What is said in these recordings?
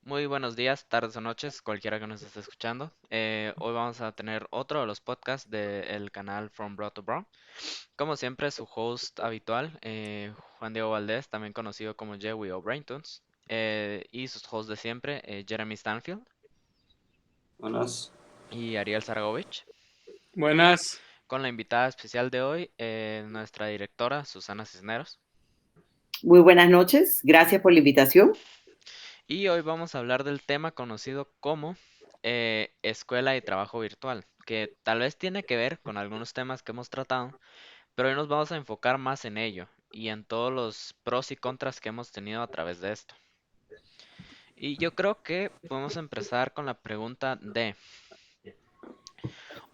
Muy buenos días, tardes o noches, cualquiera que nos esté escuchando. Hoy vamos a tener otro de los podcasts del canal From Broad to Brown. Como siempre, su host habitual, Juan Diego Valdés, también conocido como Jewy o Braintunes, y sus hosts de siempre, Jeremy Stanfield Buenas. y Ariel Zaragovich, Buenas. con la invitada especial de hoy, nuestra directora Susana Cisneros. Muy buenas noches, gracias por la invitación. Y hoy vamos a hablar del tema conocido como escuela y trabajo virtual, que tal vez tiene que ver con algunos temas que hemos tratado, pero hoy nos vamos a enfocar más en ello y en todos los pros y contras que hemos tenido a través de esto. Y yo creo que podemos empezar con la pregunta de,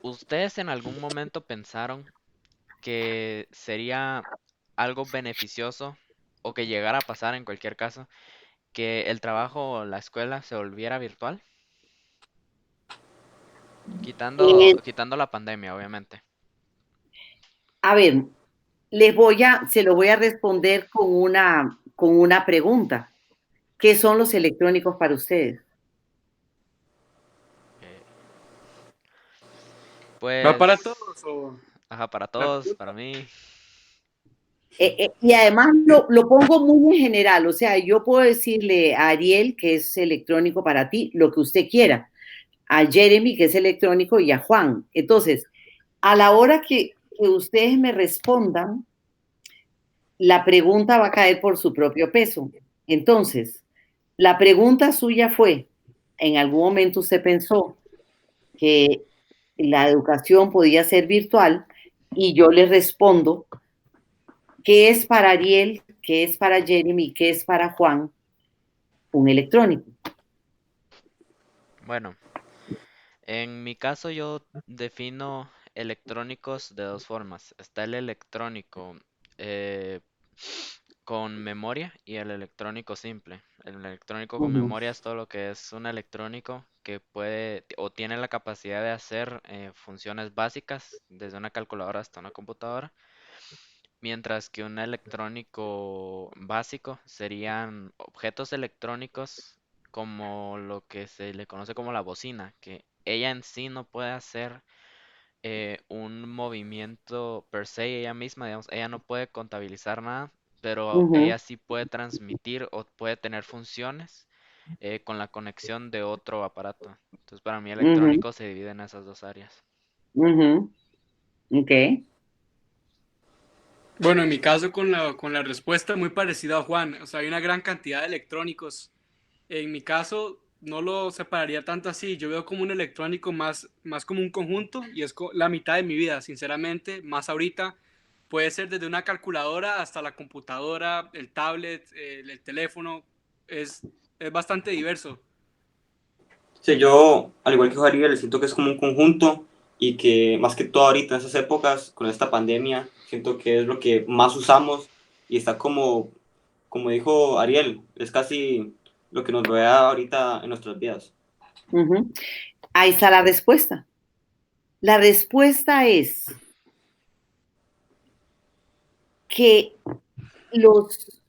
¿ustedes en algún momento pensaron que sería algo beneficioso o que llegara a pasar en cualquier caso, que el trabajo o la escuela se volviera virtual? Quitando, Eh, quitando la pandemia, obviamente. a ver, se lo voy a responder con una pregunta. ¿Qué son los electrónicos para ustedes? Eh, ¿Va para pues, todos o ajá, para la todos, pregunta? para mí. Y además lo pongo muy en general, o sea, yo puedo decirle a Ariel, que es electrónico para ti, lo que usted quiera, a Jeremy, que es electrónico, y a Juan. Entonces, a la hora que ustedes me respondan, la pregunta va a caer por su propio peso. Entonces, la pregunta suya fue, ¿en algún momento usted pensó que la educación podía ser virtual? Y yo le respondo, ¿qué es para Ariel? ¿Qué es para Jeremy? ¿Qué es para Juan? Un electrónico. Bueno, en mi caso yo defino electrónicos de dos formas. Está el electrónico eh, con memoria y el electrónico simple. El electrónico con Ujú, memoria es todo lo que es un electrónico que puede o tiene la capacidad de hacer funciones básicas desde una calculadora hasta una computadora. Mientras que un electrónico básico serían objetos electrónicos como lo que se le conoce como la bocina, que ella en sí no puede hacer un movimiento per se ella misma, digamos, ella no puede contabilizar nada, pero ella ujú, sí puede transmitir o puede tener funciones con la conexión de otro aparato. Entonces, para mí ujú, electrónico se divide en esas dos áreas. ujú. Ok. Bueno, en mi caso con la respuesta muy parecida a Juan, o sea, hay una gran cantidad de electrónicos. En mi caso no lo separaría tanto así, yo veo como un electrónico más como un conjunto y es la mitad de mi vida, sinceramente, más ahorita. Puede ser desde una calculadora hasta la computadora, el tablet, el teléfono, es, es bastante diverso. Sí, yo, al igual que Ariel, siento que es como un conjunto y que más que todo ahorita en esas épocas, con esta pandemia, siento que es lo que más usamos y está como dijo Ariel, es casi lo que nos rodea ahorita en nuestras vidas. Ujú. Ahí está la respuesta. La respuesta es que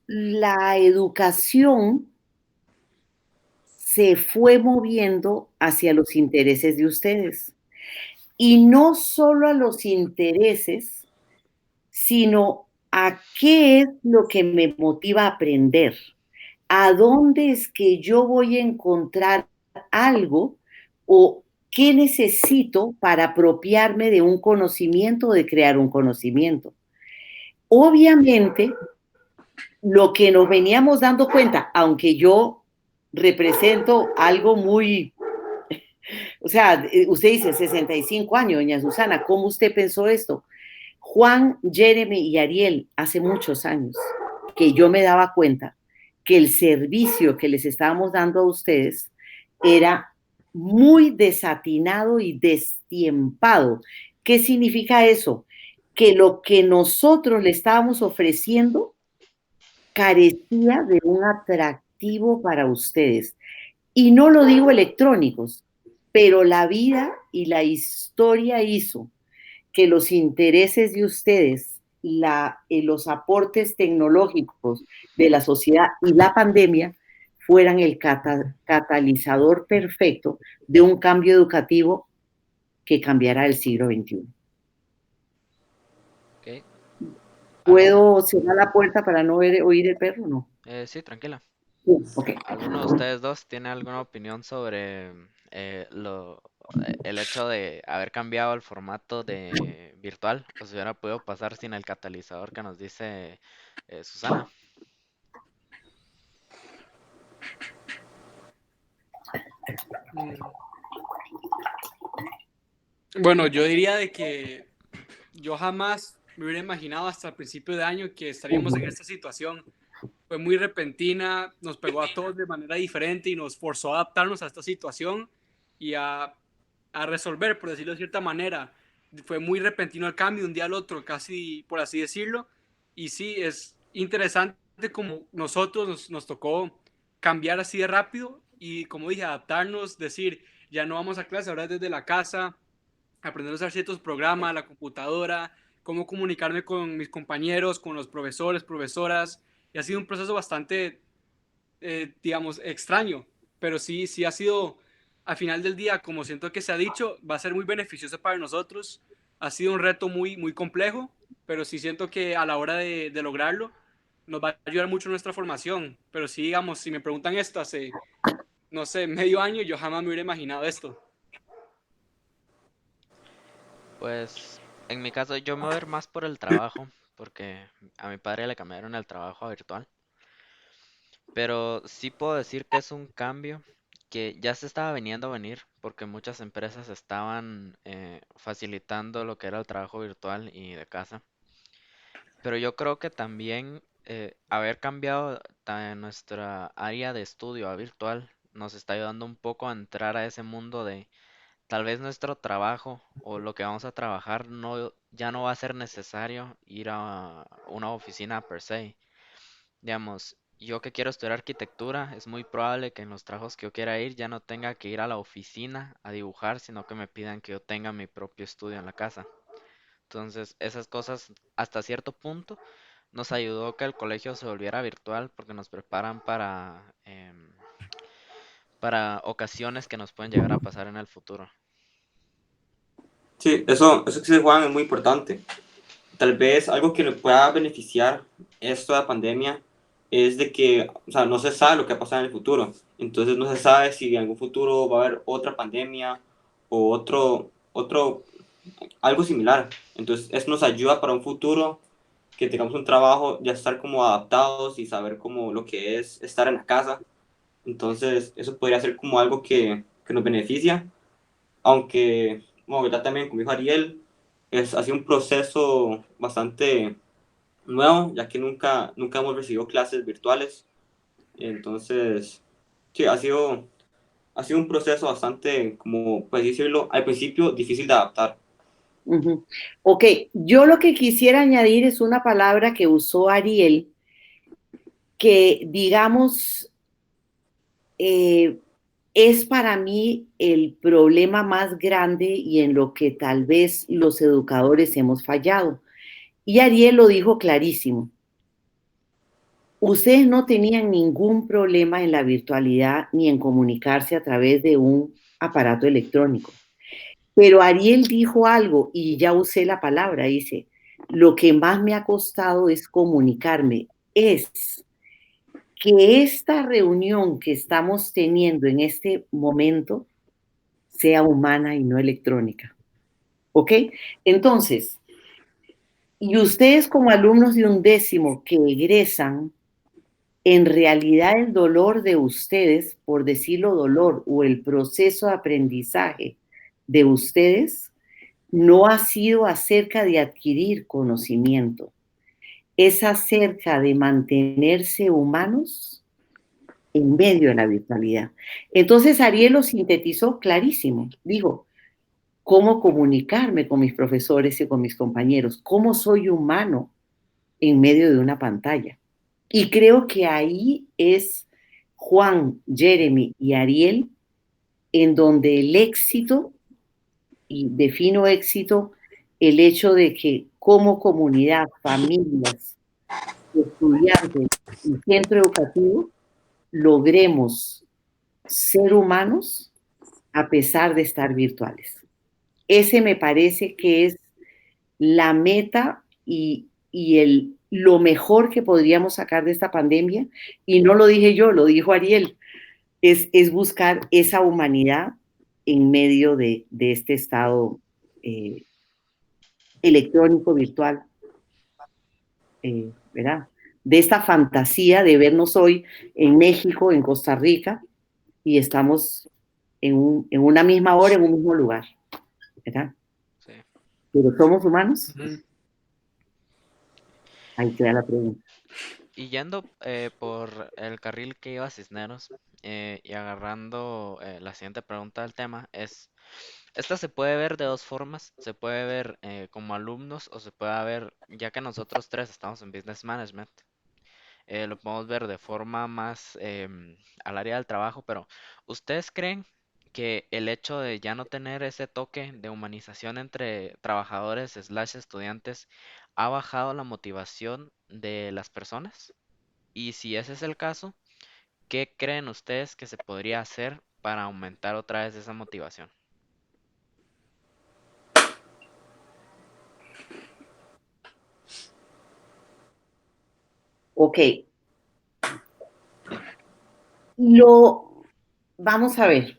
la educación se fue moviendo hacia los intereses de ustedes. Y no solo a los intereses, sino a qué es lo que me motiva a aprender, a dónde es que yo voy a encontrar algo o qué necesito para apropiarme de un conocimiento o de crear un conocimiento. Obviamente, lo que nos veníamos dando cuenta, aunque yo represento algo muy, o sea, usted dice 65 años, doña Susana, ¿cómo usted pensó esto? Juan, Jeremy y Ariel, hace muchos años que yo me daba cuenta que el servicio que les estábamos dando a ustedes era muy desatinado y destiempado. ¿Qué significa eso? Que lo que nosotros le estábamos ofreciendo carecía de un atractivo para ustedes. Y no lo digo electrónicos, pero la vida y la historia hizo que los intereses de ustedes, los aportes tecnológicos de la sociedad y la pandemia fueran el catalizador perfecto de un cambio educativo que cambiará el siglo XXI. Ok. ¿Puedo cerrar la puerta para no oír el perro o no? Sí, tranquila. Sí, ok. ¿Alguno de ustedes dos tiene alguna opinión sobre el hecho de haber cambiado el formato de virtual? ¿O si hubiera podido pasar sin el catalizador que nos dice Susana? Bueno, yo diría de que yo jamás me hubiera imaginado hasta el principio de año que estaríamos en esta situación. Fue muy repentina, nos pegó a todos de manera diferente y nos forzó a adaptarnos a esta situación y a resolver, por decirlo de cierta manera. Fue muy repentino el cambio de un día al otro, casi por así decirlo. Y sí, es interesante como nosotros nos tocó cambiar así de rápido y, como dije, adaptarnos, decir, ya no vamos a clase, ahora desde la casa, aprender a usar ciertos programas, la computadora, cómo comunicarme con mis compañeros, con los profesores, profesoras. Y ha sido un proceso bastante, digamos, extraño, pero sí, sí ha sido, al final del día, como siento que se ha dicho, va a ser muy beneficioso para nosotros. Ha sido un reto muy, muy complejo, pero sí siento que a la hora de lograrlo, nos va a ayudar mucho en nuestra formación. Pero sí, digamos, si me preguntan esto hace, no sé, medio año, yo jamás me hubiera imaginado esto. Pues en mi caso yo me voy a ir más por el trabajo, porque a mi padre le cambiaron el trabajo a virtual. Pero sí puedo decir que es un cambio que ya se estaba viniendo a venir, porque muchas empresas estaban facilitando lo que era el trabajo virtual y de casa. Pero yo creo que también haber cambiado nuestra área de estudio a virtual nos está ayudando un poco a entrar a ese mundo de tal vez nuestro trabajo o lo que vamos a trabajar ya no va a ser necesario ir a una oficina per se. Digamos, yo que quiero estudiar arquitectura, es muy probable que en los trabajos que yo quiera ir ya no tenga que ir a la oficina a dibujar, sino que me pidan que yo tenga mi propio estudio en la casa. Entonces, esas cosas hasta cierto punto nos ayudó que el colegio se volviera virtual porque nos preparan para ocasiones que nos pueden llegar a pasar en el futuro. Sí, eso que dice Juan es muy importante. Tal vez algo que le pueda beneficiar esto de la pandemia es de que, o sea, no se sabe lo que va a pasar en el futuro. Entonces no se sabe si en algún futuro va a haber otra pandemia o algo similar. Entonces eso nos ayuda para un futuro que tengamos un trabajo, ya estar como adaptados y saber como lo que es estar en la casa. Entonces eso podría ser como algo que nos beneficia, aunque, bueno, ya también, como dijo Ariel, ha sido un proceso bastante nuevo, ya que nunca hemos recibido clases virtuales. Entonces, sí, ha sido un proceso bastante, como puedes decirlo, al principio difícil de adaptar. Uh-huh. Ok, yo lo que quisiera añadir es una palabra que usó Ariel, que digamos es para mí el problema más grande y en lo que tal vez los educadores hemos fallado. Y Ariel lo dijo clarísimo. Ustedes no tenían ningún problema en la virtualidad ni en comunicarse a través de un aparato electrónico. Pero Ariel dijo algo y ya usé la palabra, dice, lo que más me ha costado es comunicarme, es que esta reunión que estamos teniendo en este momento sea humana y no electrónica. ¿Ok? Entonces, y ustedes como alumnos de 11º que egresan, en realidad el dolor de ustedes, por decirlo dolor, o el proceso de aprendizaje de ustedes, no ha sido acerca de adquirir conocimiento, es acerca de mantenerse humanos en medio de la virtualidad. Entonces Ariel lo sintetizó clarísimo. Dijo, ¿cómo comunicarme con mis profesores y con mis compañeros? ¿Cómo soy humano en medio de una pantalla? Y creo que ahí es Juan, Jeremy y Ariel en donde el éxito, y defino éxito, el hecho de que como comunidad, familias, estudiantes y centro educativo logremos ser humanos a pesar de estar virtuales. Ese me parece que es la meta y lo mejor que podríamos sacar de esta pandemia, y no lo dije yo, lo dijo Ariel, es buscar esa humanidad en medio de este estado electrónico, virtual, ¿verdad? De esta fantasía de vernos hoy en México, en Costa Rica, y estamos en una misma hora, en un mismo lugar, ¿verdad? Sí. Pero ¿somos humanos? Ujú. Ahí queda la pregunta. Y yendo por el carril que iba Cisneros y agarrando la siguiente pregunta del tema esta se puede ver de dos formas, se puede ver como alumnos o se puede ver, ya que nosotros tres estamos en Business Management, lo podemos ver de forma más al área del trabajo, pero ¿ustedes creen que el hecho de ya no tener ese toque de humanización entre trabajadores slash estudiantes ha bajado la motivación de las personas? Y si ese es el caso, ¿qué creen ustedes que se podría hacer para aumentar otra vez esa motivación? Ok, vamos a ver.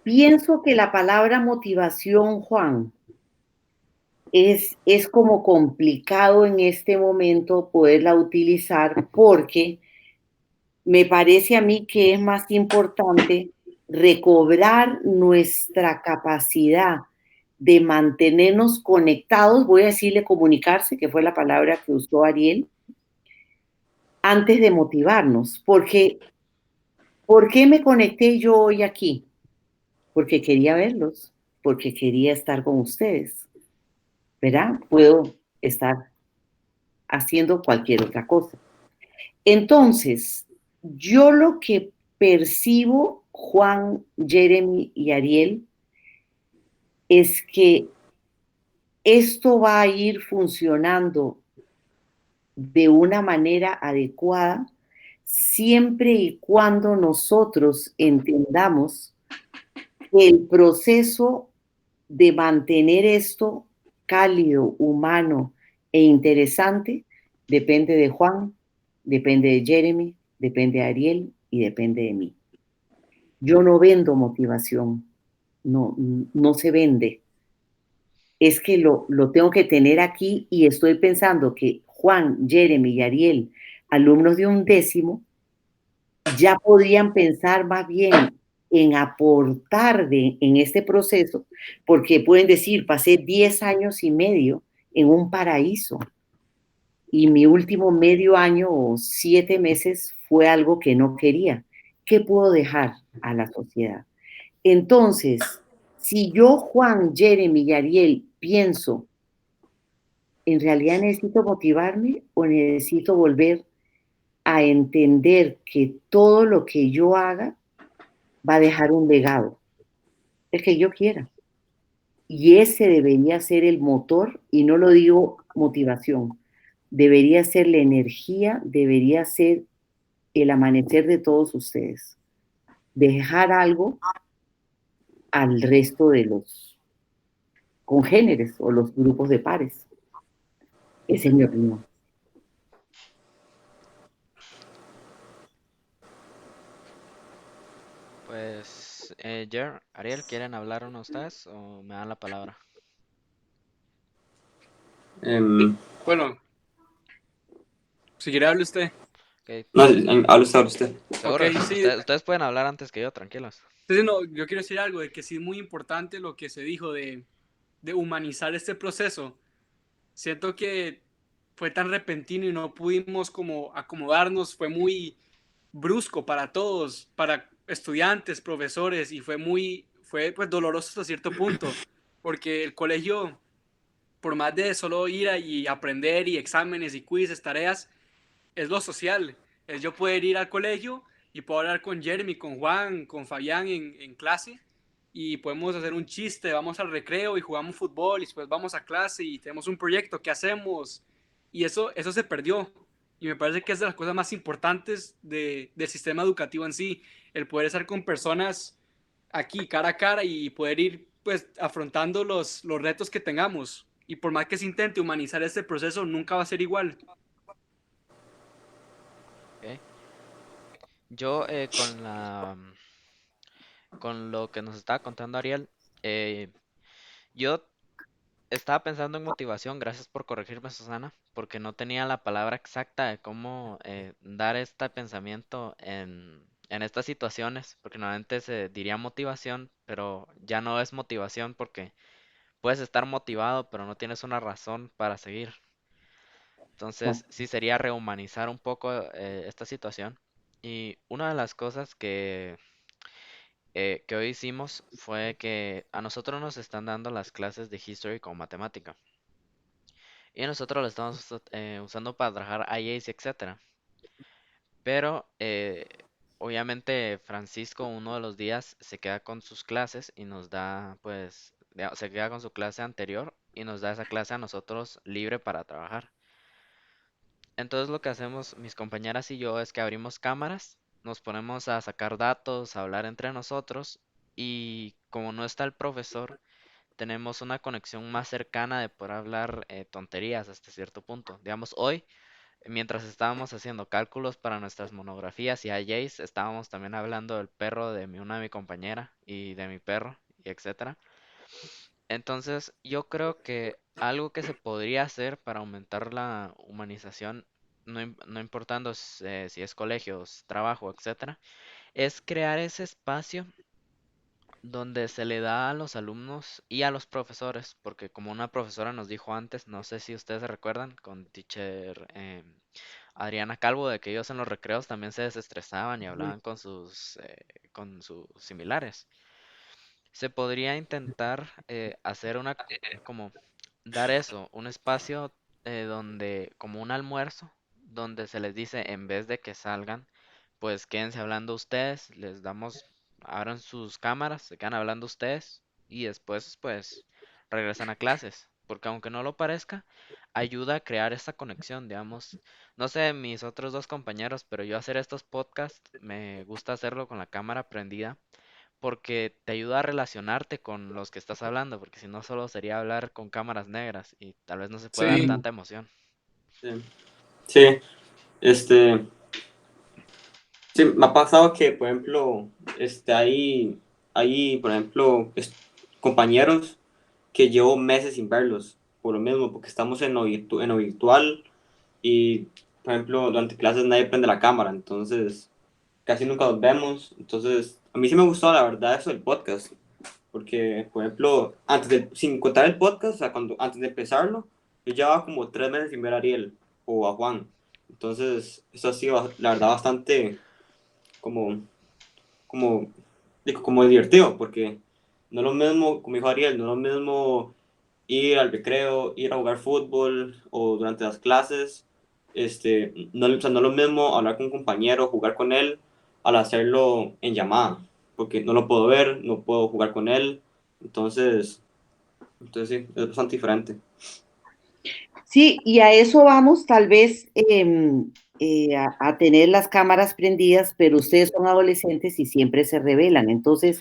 Pienso que la palabra motivación, Juan, es como complicado en este momento poderla utilizar porque me parece a mí que es más importante recobrar nuestra capacidad de mantenernos conectados, voy a decirle comunicarse, que fue la palabra que usó Ariel, antes de motivarnos, porque ¿por qué me conecté yo hoy aquí? Porque quería verlos, porque quería estar con ustedes, ¿verdad? Puedo estar haciendo cualquier otra cosa. Entonces, yo lo que percibo, Juan, Jeremy y Ariel, es que esto va a ir funcionando de una manera adecuada siempre y cuando nosotros entendamos que el proceso de mantener esto cálido, humano e interesante depende de Juan, depende de Jeremy, depende de Ariel y depende de mí. Yo no vendo motivación, no se vende. Es que lo tengo que tener aquí y estoy pensando que Juan, Jeremy y Ariel, alumnos de un décimo, ya podrían pensar más bien en aportar en este proceso, porque pueden decir, pasé 10 años y medio en un paraíso y mi último medio año o 7 meses fue algo que no quería. ¿Qué puedo dejar a la sociedad? Entonces, si yo, Juan, Jeremy y Ariel, pienso, ¿en realidad necesito motivarme o necesito volver a entender que todo lo que yo haga va a dejar un legado, el que yo quiera? Y ese debería ser el motor, y no lo digo motivación, debería ser la energía, debería ser el amanecer de todos ustedes. Dejar algo al resto de los congéneres o los grupos de pares. Esa es mi opinión. Pues, Ariel, ¿quieren hablar uno ustedes o me dan la palabra? Bueno, si quiere hable usted. Ok, No, habla usted. Ok, seguro, sí. ustedes pueden hablar antes que yo, tranquilos. Entonces, no, yo quiero decir algo de que sí es muy importante lo que se dijo de humanizar este proceso. Siento que fue tan repentino y no pudimos como acomodarnos, fue muy brusco para todos, para estudiantes, profesores, y fue pues doloroso hasta cierto punto, porque el colegio, por más de solo ir y aprender y exámenes y quizzes, tareas, es lo social, es yo poder ir al colegio y puedo hablar con Jeremy, con Juan, con Fabián en clase y podemos hacer un chiste, vamos al recreo y jugamos fútbol y después vamos a clase y tenemos un proyecto, ¿qué hacemos? Y eso se perdió. Y me parece que es de las cosas más importantes del sistema educativo en sí, el poder estar con personas aquí cara a cara y poder ir pues afrontando los retos que tengamos. Y por más que se intente humanizar este proceso, nunca va a ser igual. ¿Ok? Yo con lo que nos estaba contando Ariel, yo estaba pensando en motivación, gracias por corregirme, Susana, porque no tenía la palabra exacta de cómo dar este pensamiento en estas situaciones, porque normalmente se diría motivación, pero ya no es motivación porque puedes estar motivado, pero no tienes una razón para seguir. Entonces, sí sería rehumanizar un poco esta situación. Y una de las cosas que hoy hicimos fue que a nosotros nos están dando las clases de History con matemática. Y nosotros lo estamos usando para trabajar IAs, etcétera. Pero obviamente Francisco uno de los días se queda con sus clases y nos da, pues, se queda con su clase anterior y nos da esa clase a nosotros libre para trabajar. Entonces lo que hacemos mis compañeras y yo es que abrimos cámaras, nos ponemos a sacar datos, a hablar entre nosotros y como no está el profesor, tenemos una conexión más cercana de poder hablar tonterías hasta cierto punto. Digamos, hoy, mientras estábamos haciendo cálculos para nuestras monografías y IJs, estábamos también hablando del perro de una de mi compañera y de mi perro, y etcétera. Entonces, yo creo que algo que se podría hacer para aumentar la humanización, no importando si es colegios, trabajo, etcétera, es crear ese espacio donde se le da a los alumnos y a los profesores, porque como una profesora nos dijo antes, no sé si ustedes se recuerdan, con teacher Adriana Calvo, de que ellos en los recreos también se desestresaban y hablaban con sus similares. Se podría intentar hacer como dar eso, un espacio donde, como un almuerzo, donde se les dice, en vez de que salgan, pues quédense hablando ustedes, les damos, abran sus cámaras, se quedan hablando ustedes y después, pues, regresan a clases, porque aunque no lo parezca, ayuda a crear esta conexión, digamos. No sé, mis otros dos compañeros, pero yo hacer estos podcasts, me gusta hacerlo con la cámara prendida porque te ayuda a relacionarte con los que estás hablando, porque si no solo sería hablar con cámaras negras y tal vez no se puede dar Sí, tanta emoción. Sí, sí, este, sí, me ha pasado que, por ejemplo, hay, por ejemplo, compañeros que llevo meses sin verlos, por lo mismo, porque estamos en lo virtual y, por ejemplo, durante clases nadie prende la cámara, entonces casi nunca nos vemos. Entonces, a mí sí me gustó, la verdad, eso del podcast, porque, por ejemplo, sin contar el podcast, o sea, antes de empezarlo, yo llevaba como 3 meses sin ver a Ariel o a Juan. Entonces, eso ha sido, la verdad, bastante como, como, como divertido, porque no es lo mismo, como dijo Ariel, no es lo mismo ir al recreo, ir a jugar fútbol o durante las clases, no, o sea, no es lo mismo hablar con un compañero, jugar con él, al hacerlo en llamada, porque no lo puedo ver, no puedo jugar con él, entonces sí, es bastante diferente. Sí, y a eso vamos tal vez a tener las cámaras prendidas, pero ustedes son adolescentes y siempre se rebelan. Entonces,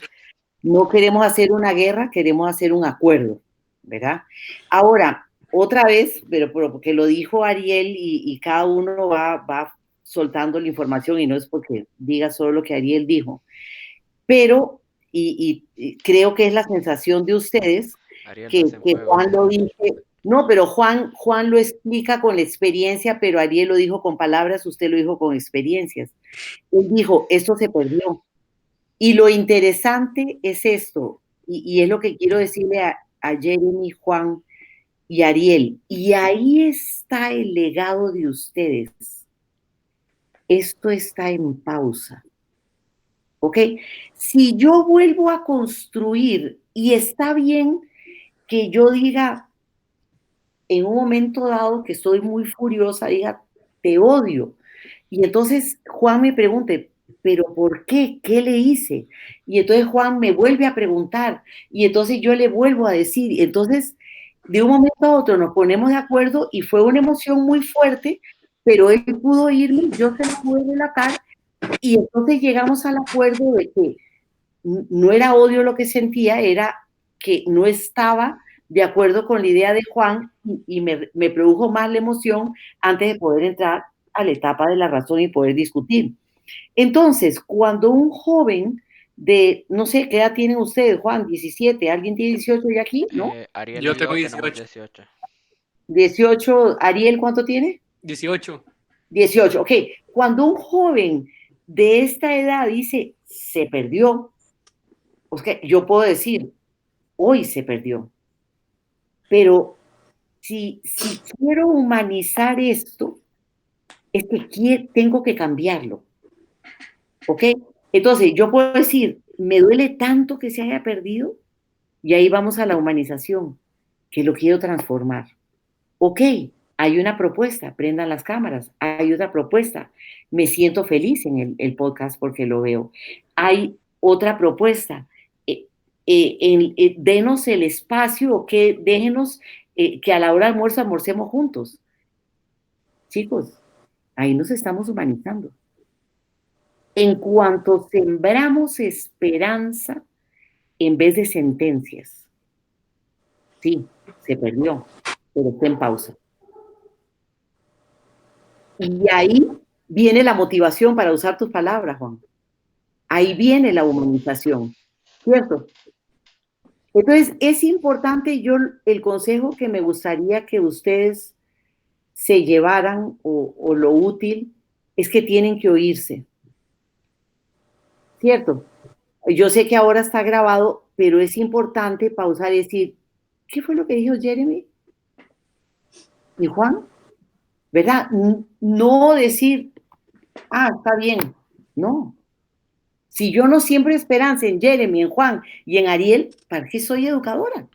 no queremos hacer una guerra, queremos hacer un acuerdo, ¿verdad? Ahora, otra vez, pero porque lo dijo Ariel y cada uno va soltando la información y no es porque diga solo lo que Ariel dijo, pero, y creo que es la sensación de ustedes, Ariel, no que, es en que fuego. Juan lo dice, no, pero Juan lo explica con la experiencia, pero Ariel lo dijo con palabras, usted lo dijo con experiencias. Él dijo, esto se perdió. Y lo interesante es esto, y es lo que quiero decirle a Jeremy, Juan y Ariel, y ahí está el legado de ustedes. Esto está en pausa. ¿Ok? Si yo vuelvo a construir, y está bien que yo diga en un momento dado que estoy muy furiosa, diga, te odio. Y entonces Juan me pregunte, ¿pero por qué? ¿Qué le hice? Y entonces Juan me vuelve a preguntar, y entonces yo le vuelvo a decir, y entonces de un momento a otro nos ponemos de acuerdo y fue una emoción muy fuerte pero él pudo irme, yo se la pude relatar, y entonces llegamos al acuerdo de que no era odio lo que sentía, era que no estaba de acuerdo con la idea de Juan y me produjo más la emoción antes de poder entrar a la etapa de la razón y poder discutir. Entonces, cuando un joven de, no sé, ¿qué edad tienen ustedes, Juan? 17, ¿alguien tiene 18 ya aquí? ¿No? Ariel Yo y tengo yo tenemos 18. 18. 18, Ariel, ¿cuánto tiene? 18. 18, ok. Cuando un joven de esta edad dice, se perdió, okay, yo puedo decir, hoy se perdió, pero si quiero humanizar esto, es que tengo que cambiarlo, ¿ok? Entonces, yo puedo decir, me duele tanto que se haya perdido, y ahí vamos a la humanización, que lo quiero transformar. Ok, hay una propuesta, prendan las cámaras, hay otra propuesta, me siento feliz en el podcast porque lo veo. Hay otra propuesta, denos el espacio, o que déjenos que a la hora del almuerzo almorcemos juntos. Chicos, ahí nos estamos humanizando. En cuanto sembramos esperanza en vez de sentencias, sí, se perdió, pero está en pausa. Y ahí viene la motivación para usar tus palabras, Juan. Ahí viene la humanización, ¿cierto? Entonces, es importante, el consejo que me gustaría que ustedes se llevaran o lo útil es que tienen que oírse, ¿cierto? Yo sé que ahora está grabado, pero es importante pausar y decir, ¿qué fue lo que dijo Jeremy y Juan? ¿Verdad? No decir, ah, está bien, no. Si yo no siembro esperanza en Jeremy, en Juan y en Ariel, ¿para qué soy educadora?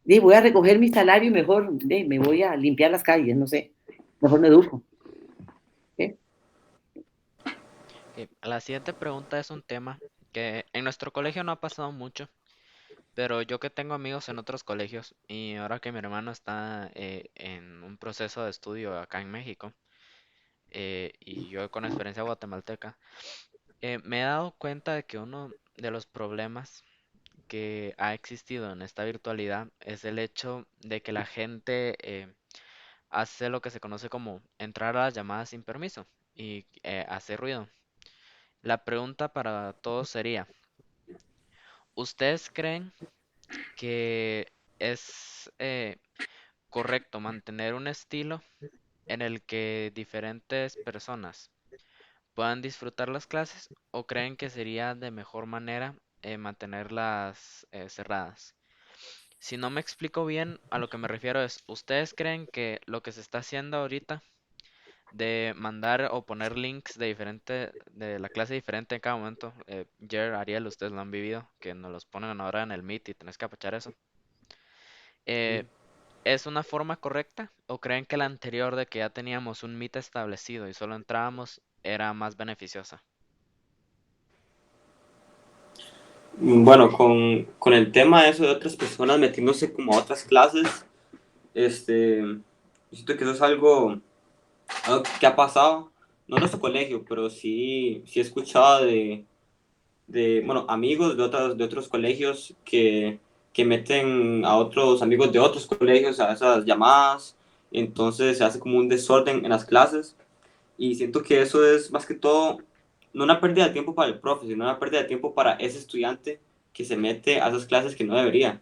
Voy a recoger mi salario y mejor me voy a limpiar las calles, no sé. Mejor me educo. ¿Sí? La siguiente pregunta es un tema que en nuestro colegio no ha pasado mucho, pero yo que tengo amigos en otros colegios y ahora que mi hermano está en un proceso de estudio acá en México y yo con experiencia guatemalteca, me he dado cuenta de que uno de los problemas que ha existido en esta virtualidad es el hecho de que la gente hace lo que se conoce como entrar a las llamadas sin permiso y hace ruido. La pregunta para todos sería, ¿ustedes creen que es correcto mantener un estilo en el que diferentes personas puedan disfrutar las clases o creen que sería de mejor manera mantenerlas cerradas? Si no me explico bien, a lo que me refiero es, ¿ustedes creen que lo que se está haciendo ahorita de mandar o poner links de la clase diferente en cada momento, Jer, Ariel, ustedes lo han vivido, que nos los ponen ahora en el Meet y tenés que apachar eso, eh, ¿es una forma correcta o creen que la anterior de que ya teníamos un Meet establecido y solo entrábamos era más beneficiosa? Bueno, con el tema de eso de otras personas metiéndose como a otras clases, yo siento que eso es algo que ha pasado, no en nuestro colegio, pero sí he escuchado bueno, amigos de otros colegios que meten a otros amigos de otros colegios a esas llamadas, entonces se hace como un desorden en las clases y siento que eso es más que todo no una pérdida de tiempo para el profe, sino una pérdida de tiempo para ese estudiante que se mete a esas clases que no debería,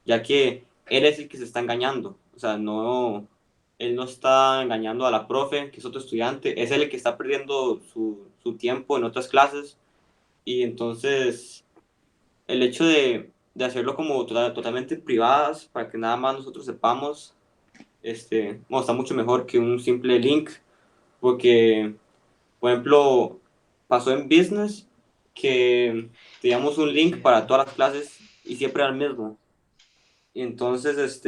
ya que él es el que se está engañando, o sea, no, él no está engañando a la profe, que es otro estudiante, es él el que está perdiendo su tiempo en otras clases y entonces el hecho de hacerlo como totalmente privadas para que nada más nosotros sepamos, bueno, está mucho mejor que un simple link, porque, por ejemplo, pasó en business que teníamos un link para todas las clases y siempre era el mismo. Y entonces,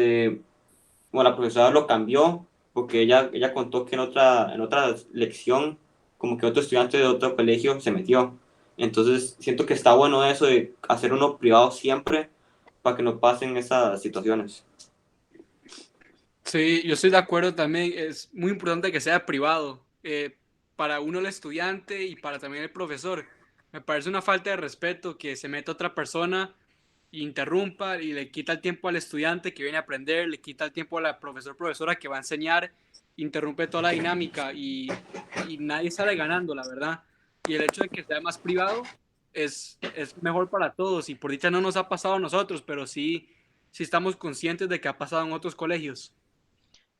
bueno, la profesora lo cambió porque ella contó que en otra lección, como que otro estudiante de otro colegio se metió. Entonces, siento que está bueno eso de hacer uno privado siempre para que no pasen esas situaciones. Sí, yo estoy de acuerdo también. Es muy importante que sea privado, para uno el estudiante y para también el profesor. Me parece una falta de respeto que se meta otra persona, interrumpa y le quita el tiempo al estudiante que viene a aprender, le quita el tiempo a la profesora que va a enseñar, interrumpe toda la dinámica y nadie sale ganando, la verdad. Y el hecho de que sea más privado es mejor para todos y por dicha no nos ha pasado a nosotros, pero sí estamos conscientes de que ha pasado en otros colegios.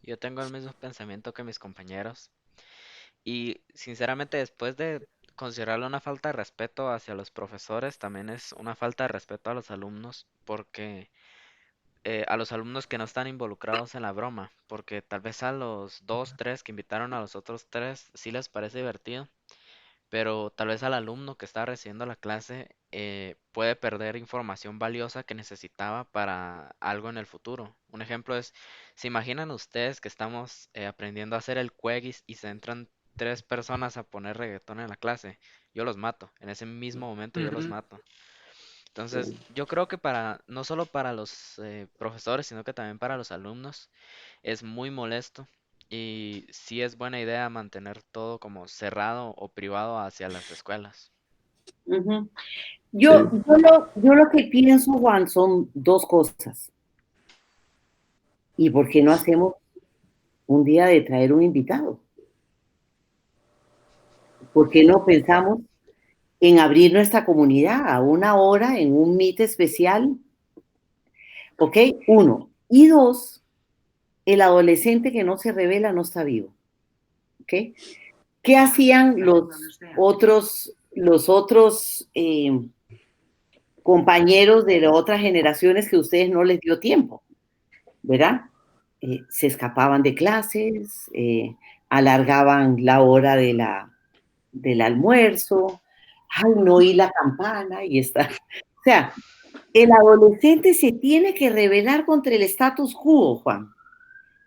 Yo tengo el mismo pensamiento que mis compañeros y sinceramente después de considerarlo una falta de respeto hacia los profesores, también es una falta de respeto a los alumnos porque a los alumnos que no están involucrados en la broma, porque tal vez a los dos, tres que invitaron a los otros tres sí les parece divertido, pero tal vez al alumno que está recibiendo la clase puede perder información valiosa que necesitaba para algo en el futuro. Un ejemplo es, ¿se imaginan ustedes que estamos aprendiendo a hacer el Quegis y se entran tres personas a poner reggaetón en la clase? Yo los mato, en ese mismo momento yo los Ujú. mato. Entonces, yo creo que para, no solo para los profesores, sino que también para los alumnos, es muy molesto y sí es buena idea mantener todo como cerrado o privado hacia las escuelas. Ujú. Sí. Yo lo que pienso, Juan, son dos cosas. ¿Y por qué no hacemos un día de traer un invitado? ¿Por qué no pensamos en abrir nuestra comunidad a una hora en un meet especial? ¿Ok? Uno. Y dos, el adolescente que no se revela no está vivo. ¿Ok? ¿Qué hacían los otros compañeros de las otras generaciones que a ustedes no les dio tiempo? ¿Verdad? Se escapaban de clases, alargaban la hora del almuerzo, ay, no oí la campana y está. O sea, el adolescente se tiene que rebelar contra el status quo, Juan.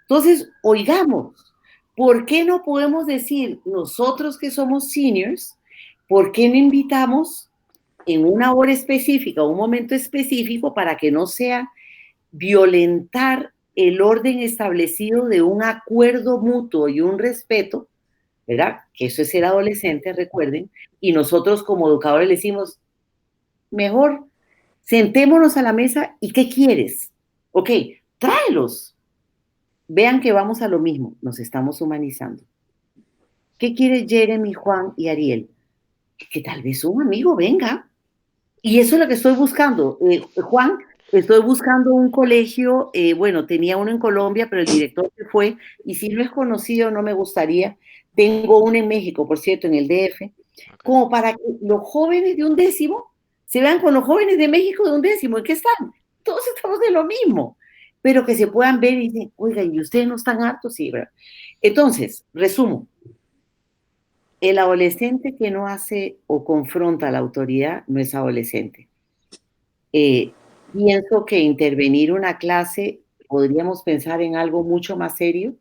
Entonces, oigamos, ¿por qué no podemos decir nosotros que somos seniors, por qué no invitamos en una hora específica, un momento específico para que no sea violentar el orden establecido de un acuerdo mutuo y un respeto, ¿verdad? Que eso es ser adolescente, recuerden, y nosotros como educadores le decimos, mejor sentémonos a la mesa y ¿qué quieres? Ok, tráelos. Vean que vamos a lo mismo, nos estamos humanizando. ¿Qué quiere Jeremy, Juan y Ariel? Que tal vez un amigo venga. Y eso es lo que estoy buscando. Juan, estoy buscando un colegio, bueno, tenía uno en Colombia, pero el director se fue, y si no es conocido, no me gustaría. Tengo uno en México, por cierto, en el DF, Ok. como para que los jóvenes de 11º se vean con los jóvenes de México de 11º. ¿En qué están? Todos estamos de lo mismo, pero que se puedan ver y dicen, oigan, ¿y ustedes no están hartos? Sí, ¿verdad? Entonces, resumo, el adolescente que no hace o confronta a la autoridad no es adolescente. Eh, Pienso que intervenir una clase podríamos pensar en algo mucho más serio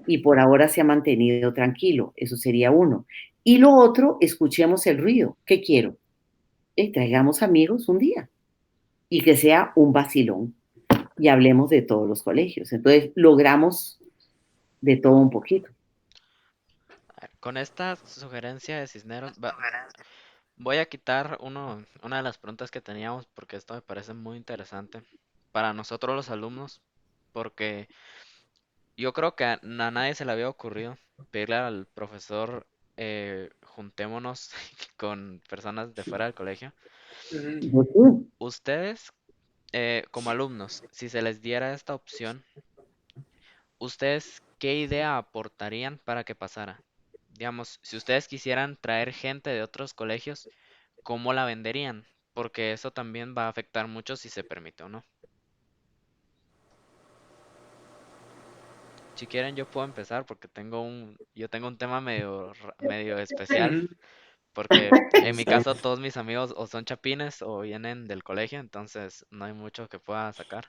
y por ahora se ha mantenido tranquilo. Eso sería uno. Y lo otro, escuchemos el ruido. ¿Qué quiero? Traigamos amigos un día y que sea un vacilón y hablemos de todos los colegios. Entonces, logramos de todo un poquito. A ver, con esta sugerencia de Cisneros, voy a quitar una de las preguntas que teníamos porque esto me parece muy interesante para nosotros los alumnos, porque yo creo que a nadie se le había ocurrido pedirle al profesor juntémonos con personas de fuera del colegio. Ujú. Pues sí. Ustedes, como alumnos, si se les diera esta opción, ¿ustedes qué idea aportarían para que pasara? Digamos, si ustedes quisieran traer gente de otros colegios, ¿cómo la venderían? Porque eso también va a afectar mucho si se permite o no. Si quieren, yo puedo empezar porque yo tengo un tema medio especial, Ujú. porque en mi Está bien. caso todos mis amigos o son chapines o vienen del colegio, entonces no hay mucho que pueda sacar.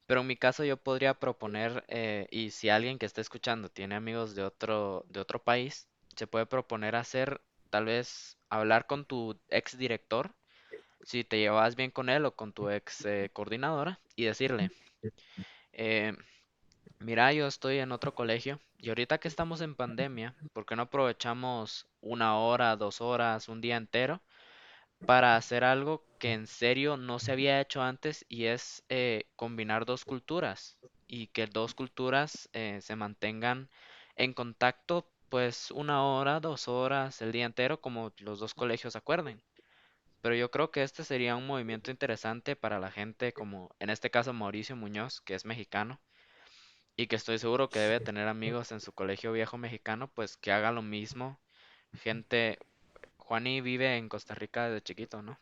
Pero en mi caso yo podría proponer, y si alguien que esté escuchando tiene amigos de otro país, se puede proponer hacer, tal vez hablar con tu ex director, si te llevas bien con él o con tu ex coordinadora, y decirle, eh, Mira, yo estoy en otro colegio y ahorita que estamos en pandemia, ¿por qué no aprovechamos 1 hora, 2 horas, un día entero para hacer algo que en serio no se había hecho antes y es combinar dos culturas y que dos culturas se mantengan en contacto pues 1 hora, 2 horas, el día entero como los dos colegios acuerden? Pero yo creo que este sería un movimiento interesante para la gente como en este caso Mauricio Muñoz, que es mexicano y que estoy seguro que debe tener amigos en su colegio viejo mexicano, pues que haga lo mismo. Gente, Juani vive en Costa Rica desde chiquito, ¿no?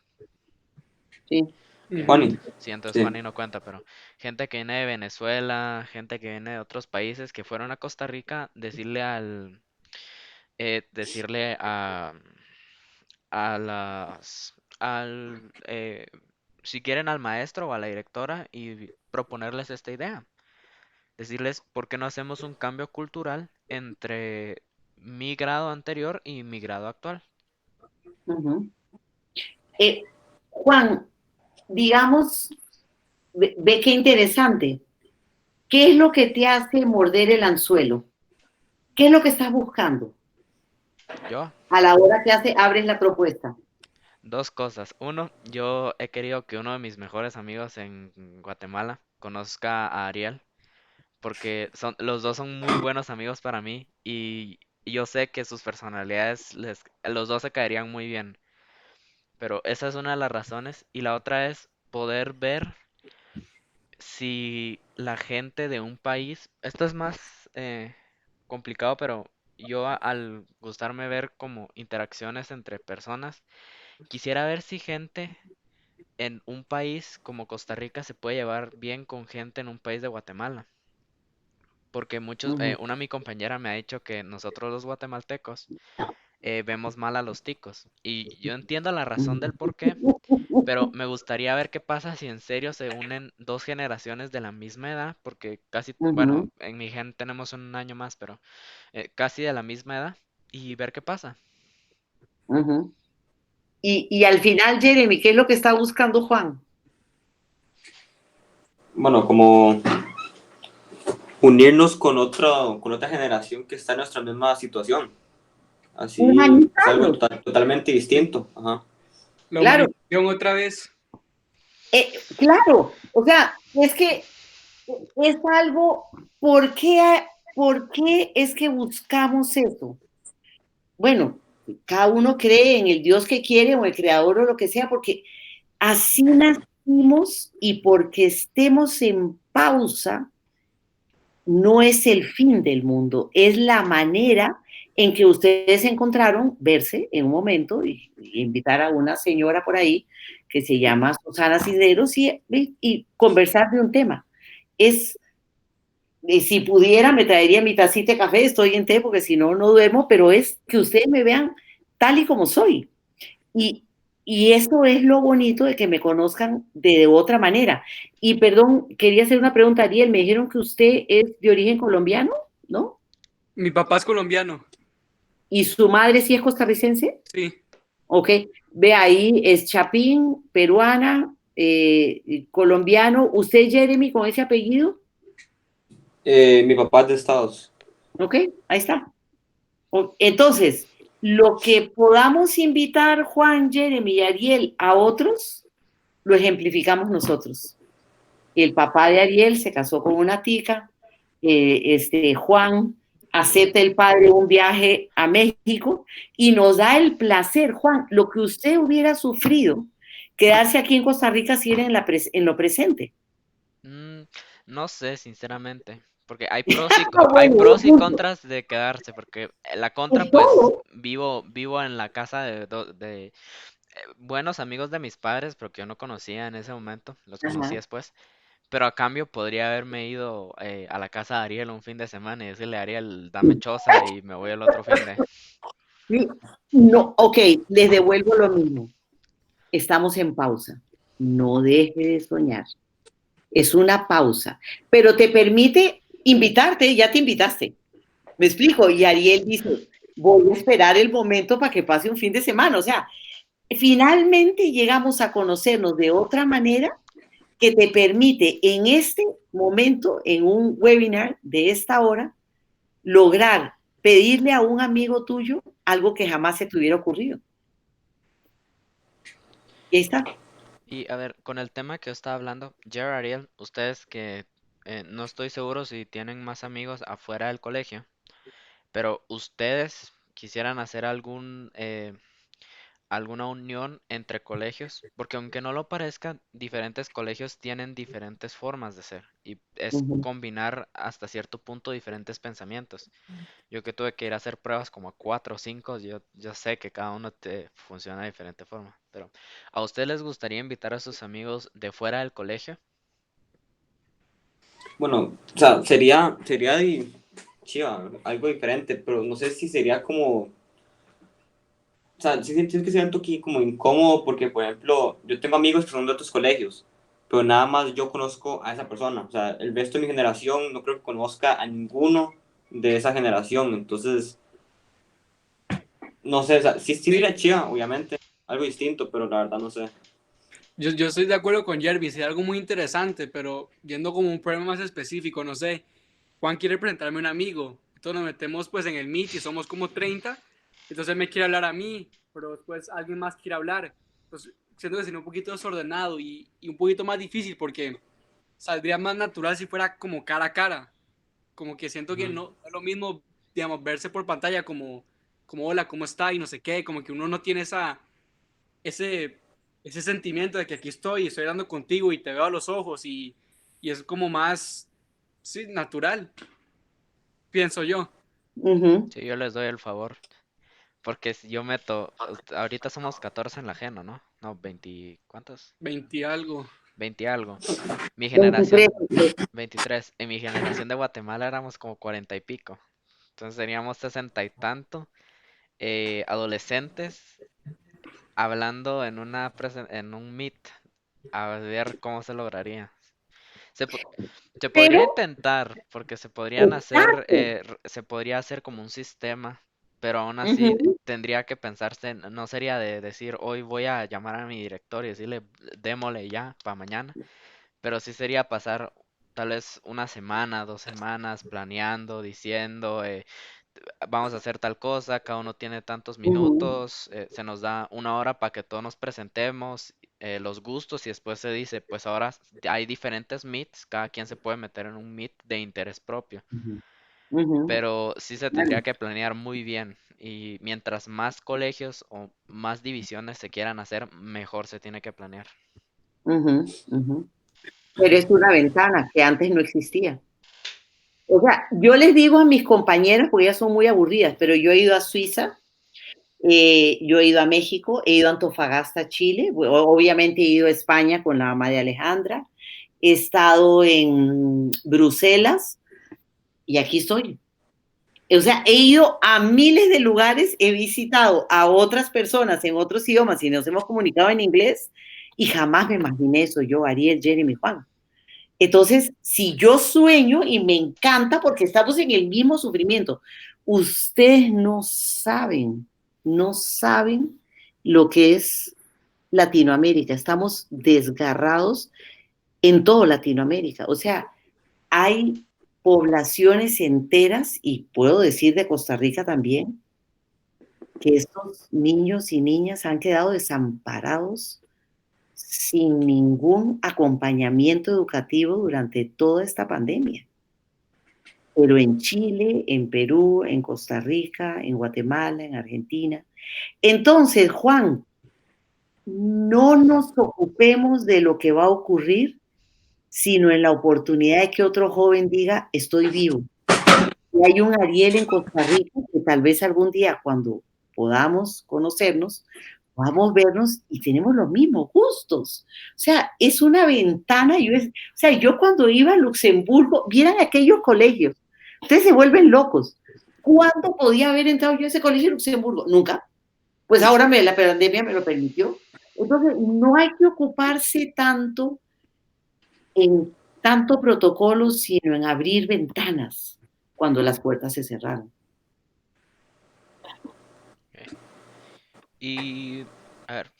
Sí. Ujú. Juani, Sí, entonces sí. Juani no cuenta, pero gente que viene de Venezuela, gente que viene de otros países que fueron a Costa Rica, decirle a las, al, si quieren al maestro o a la directora y proponerles esta idea. Decirles por qué no hacemos un cambio cultural entre mi grado anterior y mi grado actual. Ujú. Juan, digamos, ve qué interesante. ¿Qué es lo que te hace morder el anzuelo? ¿Qué es lo que estás buscando Yo, a la hora que abres la propuesta? dos cosas. Uno, yo he querido que uno de mis mejores amigos en Guatemala conozca a Ariel, porque los dos son muy buenos amigos para mí y yo sé que sus personalidades, los dos se caerían muy bien. Pero esa es una de las razones. Y la otra es poder ver si la gente de un país, esto es más complicado, pero yo al gustarme ver como interacciones entre personas, quisiera ver si gente en un país como Costa Rica se puede llevar bien con gente en un país de Guatemala. Porque Ujú, una de mi compañera me ha dicho que nosotros los guatemaltecos vemos mal a los ticos. Y yo entiendo la razón del por qué, pero me gustaría ver qué pasa si en serio se unen dos generaciones de la misma edad, porque casi, bueno, ujú, en mi gen tenemos un año más, pero casi de la misma edad, y ver qué pasa. ujú. Y al final, Jeremy, ¿qué es lo que está buscando Juan? Bueno, como unirnos con otra generación que está en nuestra misma situación. Así es algo Humanizarnos, totalmente distinto. Ajá. La claro, humanización otra vez. claro. O sea, es que es algo, ¿por qué, por qué es que buscamos eso? Bueno, cada uno cree en el Dios que quiere o el creador o lo que sea, porque así nacimos y porque estemos en pausa no es el fin del mundo, es la manera en que ustedes encontraron verse en un momento y invitar a una señora por ahí que se llama Susana Cisneros y conversar de un tema. Es, si pudiera, me traería mi tacita de café, estoy en té porque si no, no duermo, pero es que ustedes me vean tal y como soy. Y, y eso es lo bonito de que me conozcan de otra manera. Y perdón, quería hacer una pregunta, Ariel. Me dijeron que usted es de origen colombiano, ¿no? Mi papá es colombiano. ¿Y su madre sí es costarricense? Sí. Ok. Ve ahí, es Chapín, peruana, colombiano. ¿Usted, Jeremy, con ese apellido? Mi papá es de Estados. Ok, ahí está. Entonces, lo que podamos invitar Juan, Jeremy y Ariel a otros, lo ejemplificamos nosotros. El papá de Ariel se casó con una tica, Juan acepta el padre un viaje a México y nos da el placer, Juan, lo que usted hubiera sufrido, quedarse aquí en Costa Rica si era en lo presente. Mm, no sé, sinceramente, porque Ah, hay bueno, buen pros y punto. contras de quedarse, porque la contra, En pues todo. vivo en la casa de buenos amigos de mis padres, pero que yo no conocía en ese momento, los conocí Ajá. después. Pero a cambio podría haberme ido a la casa de Ariel un fin de semana y decirle, Ariel, dame choza y me voy el otro fin de... Sí. No, ok, les devuelvo lo mismo. Estamos en pausa. No deje de soñar. Es una pausa, pero te permite invitarte, ya te invitaste. Me explico, y Ariel dice, voy a esperar el momento para que pase un fin de semana. O sea, finalmente llegamos a conocernos de otra manera que te permite en este momento, en un webinar de esta hora, lograr pedirle a un amigo tuyo algo que jamás se te hubiera ocurrido. Y ahí está. Y a ver, con el tema que yo estaba hablando, Jer, Ariel, ustedes que no estoy seguro si tienen más amigos afuera del colegio, pero ustedes quisieran hacer alguna unión entre colegios, porque aunque no lo parezca, diferentes colegios tienen diferentes formas de ser y es Ujú. combinar hasta cierto punto diferentes pensamientos. Yo que tuve que ir a hacer pruebas como a 4 o 5, yo sé que cada uno te funciona de diferente forma, pero ¿a ustedes les gustaría invitar a sus amigos de fuera del colegio? Bueno, o sea, sería chiva, algo diferente, pero no sé si sería como, o sea, sí siento que siento aquí como incómodo porque, por ejemplo, yo tengo amigos que son de otros colegios, pero nada más yo conozco a esa persona, o sea, el resto de mi generación no creo que conozca a ninguno de esa generación, entonces, no sé, o sea, sí Sí, sería chiva, obviamente, algo distinto, pero la verdad no sé. yo estoy de acuerdo con Jervis, es algo muy interesante, pero yendo como un problema más específico, no sé, Juan quiere presentarme a un amigo, entonces nos metemos pues en el Meet y somos como 30, entonces él me quiere hablar a mí, pero después alguien más quiere hablar, entonces siento que sería un poquito desordenado y un poquito más difícil porque saldría más natural si fuera como cara a cara, como que siento que Ujú. no es lo mismo, digamos, verse por pantalla como hola, ¿cómo está? Y no sé qué, como que uno no tiene ese, ese sentimiento de que aquí estoy hablando contigo y te veo a los ojos y es como más, sí, natural, pienso yo. Ujú. Sí, yo les doy el favor, porque si yo meto, ahorita somos 14 en la ajeno, ¿no? No, 20, ¿cuántos? 20 algo. 20 algo. Mi 23. generación, 23. En mi generación de Guatemala éramos como 40 y pico. Entonces teníamos 60 y tanto adolescentes hablando en un meet a ver cómo se lograría. Se, po- Se podría Pero, intentar, porque se podrían hacer, exacto. se podría hacer como un sistema, pero aún así Ujú, tendría que pensarse, no sería de decir hoy voy a llamar a mi director y decirle démosle ya para mañana, pero sí sería pasar tal vez una semana, 2 semanas planeando, diciendo, vamos a hacer tal cosa, cada uno tiene tantos ujú, minutos, se nos da 1 hora para que todos nos presentemos, los gustos y después se dice, pues ahora hay diferentes meets, cada quien se puede meter en un meet de interés propio, ujú, ujú. pero sí se tendría Vale. que planear muy bien y mientras más colegios o más divisiones se quieran hacer, mejor se tiene que planear. Ujú, ujú. Pero es una ventana que antes no existía. O sea, yo les digo a mis compañeras, porque ellas son muy aburridas, pero yo he ido a Suiza, yo he ido a México, he ido a Antofagasta, Chile, obviamente he ido a España con la mamá de Alejandra, he estado en Bruselas y aquí estoy. O sea, he ido a miles de lugares, he visitado a otras personas en otros idiomas y nos hemos comunicado en inglés y jamás me imaginé eso yo, Ariel, Jeremy, Juan. Entonces, si yo sueño y me encanta porque estamos en el mismo sufrimiento, ustedes no saben, no saben lo que es Latinoamérica. Estamos desgarrados en todo Latinoamérica. O sea, hay poblaciones enteras, y puedo decir de Costa Rica también, que estos niños y niñas han quedado desamparados sin ningún acompañamiento educativo durante toda esta pandemia. Pero en Chile, en Perú, en Costa Rica, en Guatemala, en Argentina. Entonces, Juan, no nos ocupemos de lo que va a ocurrir, sino en la oportunidad de que otro joven diga, estoy vivo. Y hay un Ariel en Costa Rica que tal vez algún día, cuando podamos conocernos, podamos vernos y tenemos los mismos gustos. O sea, es una ventana. O sea, yo cuando iba a Luxemburgo, vieran aquellos colegios, ustedes se vuelven locos. ¿Cuándo podía haber entrado yo a ese colegio en Luxemburgo? Nunca. Pues ahora la pandemia me lo permitió. Entonces, no hay que ocuparse tanto en tanto protocolo, sino en abrir ventanas cuando las puertas se cerraron. Ok. Y, a ver,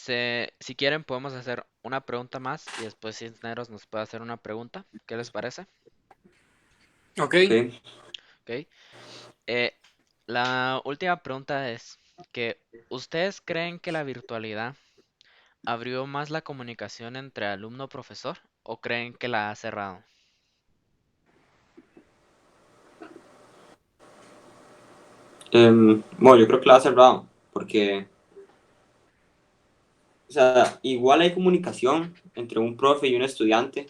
Si quieren, podemos hacer una pregunta más y después Cisneros nos puede hacer una pregunta. ¿Qué les parece? Ok. Ok. Ok. Eh, la última pregunta es que ¿ustedes creen que la virtualidad abrió más la comunicación entre alumno-profesor o creen que la ha cerrado? Bueno, yo creo que la ha cerrado, porque, o sea, igual hay comunicación entre un profe y un estudiante,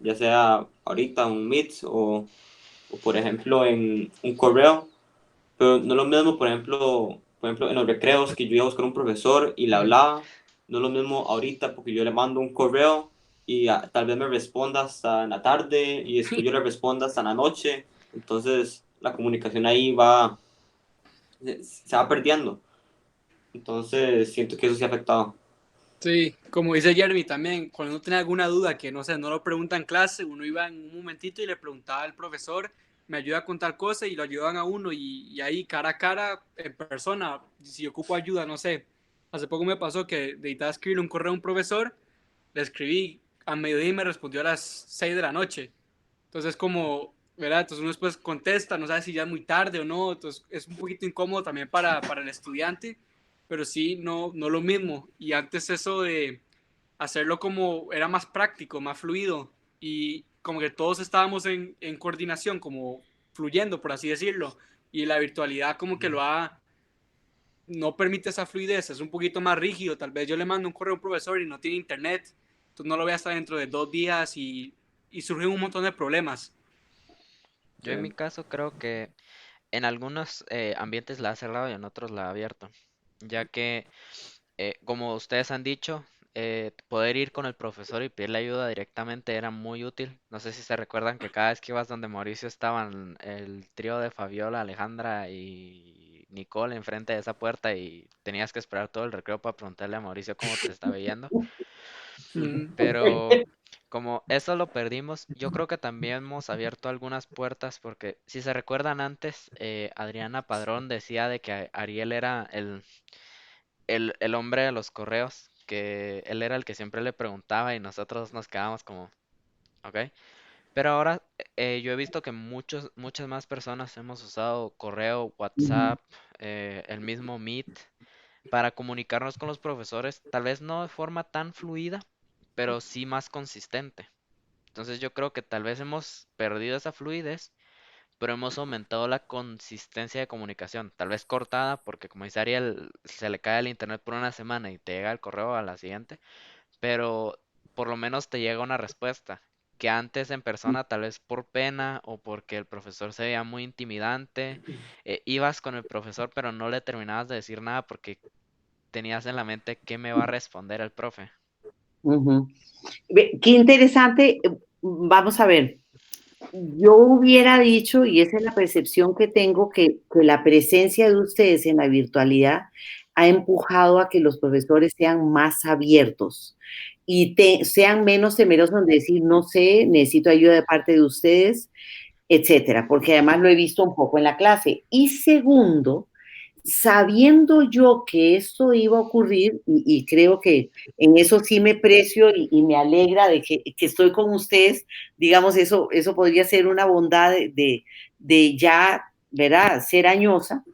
ya sea ahorita un Meet o por ejemplo, en un correo, pero no es lo mismo, por ejemplo, en los recreos que yo iba a buscar un profesor y le Mm. hablaba, no es lo mismo ahorita porque yo le mando un correo y tal vez me responda hasta en la tarde y después yo le responda hasta en la noche, entonces la comunicación ahí se va perdiendo. Entonces, siento que eso sí ha afectado. Sí, como dice Jeremy también, cuando uno tenía alguna duda que no sé, no lo pregunta en clase, uno iba en un momentito y le preguntaba al profesor, me ayuda a contar cosas y lo ayudaban a uno y ahí cara a cara, en persona, si ocupo ayuda, no sé. Hace poco me pasó que necesitaba escribirle un correo a un profesor, le escribí a mediodía y me respondió a las 6 de la noche. Entonces como, ¿verdad? Entonces uno después contesta, no sabe si ya es muy tarde o no, entonces es un poquito incómodo también para el estudiante, pero sí, no lo mismo. Y antes eso de hacerlo como era más práctico, más fluido y como que todos estábamos en coordinación, como fluyendo, por así decirlo. Y la virtualidad como que no permite esa fluidez, es un poquito más rígido. Tal vez yo le mando un correo a un profesor y no tiene internet, entonces no lo ve hasta dentro de 2 días y surgen un montón de problemas. Yo en mi caso creo que en algunos ambientes la ha cerrado y en otros la ha abierto, ya que como ustedes han dicho, poder ir con el profesor y pedirle ayuda directamente era muy útil. No sé si se recuerdan que cada vez que ibas donde Mauricio estaban el trío de Fabiola, Alejandra y Nicole enfrente de esa puerta y tenías que esperar todo el recreo para preguntarle a Mauricio cómo te estaba yendo. Mm. Pero como eso lo perdimos, yo creo que también hemos abierto algunas puertas porque si se recuerdan antes, Adriana Padrón decía de que Ariel era el hombre de los correos, que él era el que siempre le preguntaba y nosotros nos quedábamos como, ok. Pero ahora yo he visto que muchas más personas hemos usado correo, Ujú, WhatsApp, el mismo Meet para comunicarnos con los profesores, tal vez no de forma tan fluida, pero sí más consistente. Entonces yo creo que tal vez hemos perdido esa fluidez, pero hemos aumentado la consistencia de comunicación. Tal vez cortada, porque como dice Ariel, se le cae el internet por una semana y te llega el correo a la siguiente, pero por lo menos te llega una respuesta. Que antes en persona, tal vez por pena o porque el profesor se veía muy intimidante, ibas con el profesor, pero no le terminabas de decir nada porque tenías en la mente qué me va a responder el profe. ujú. Qué interesante. Vamos a ver. Yo hubiera dicho, y esa es la percepción que tengo, que la presencia de ustedes en la virtualidad ha empujado a que los profesores sean más abiertos y sean menos temerosos en decir, no sé, necesito ayuda de parte de ustedes, etcétera, porque además lo he visto un poco en la clase. Y segundo, sabiendo yo que esto iba a ocurrir, y creo que en eso sí me precio y me alegra de que estoy con ustedes, digamos, eso podría ser una bondad de ya, ¿verdad?, ser añosa.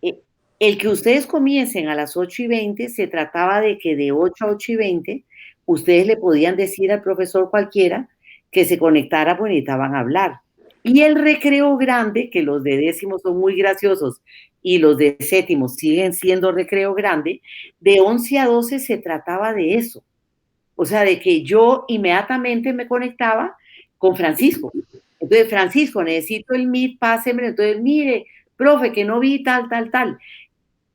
Eh, el que ustedes comiencen a las 8:20 se trataba de que de 8 a 8:20 ustedes le podían decir al profesor cualquiera que se conectara, pues necesitaban hablar. Y el recreo grande, que los de décimo son muy graciosos y los de séptimo siguen siendo recreo grande, de 11 a 12 se trataba de eso. O sea, de que yo inmediatamente me conectaba con Francisco. Entonces, Francisco, necesito el Meet, pásemelo. Entonces, mire, profe, que no vi tal, tal, tal.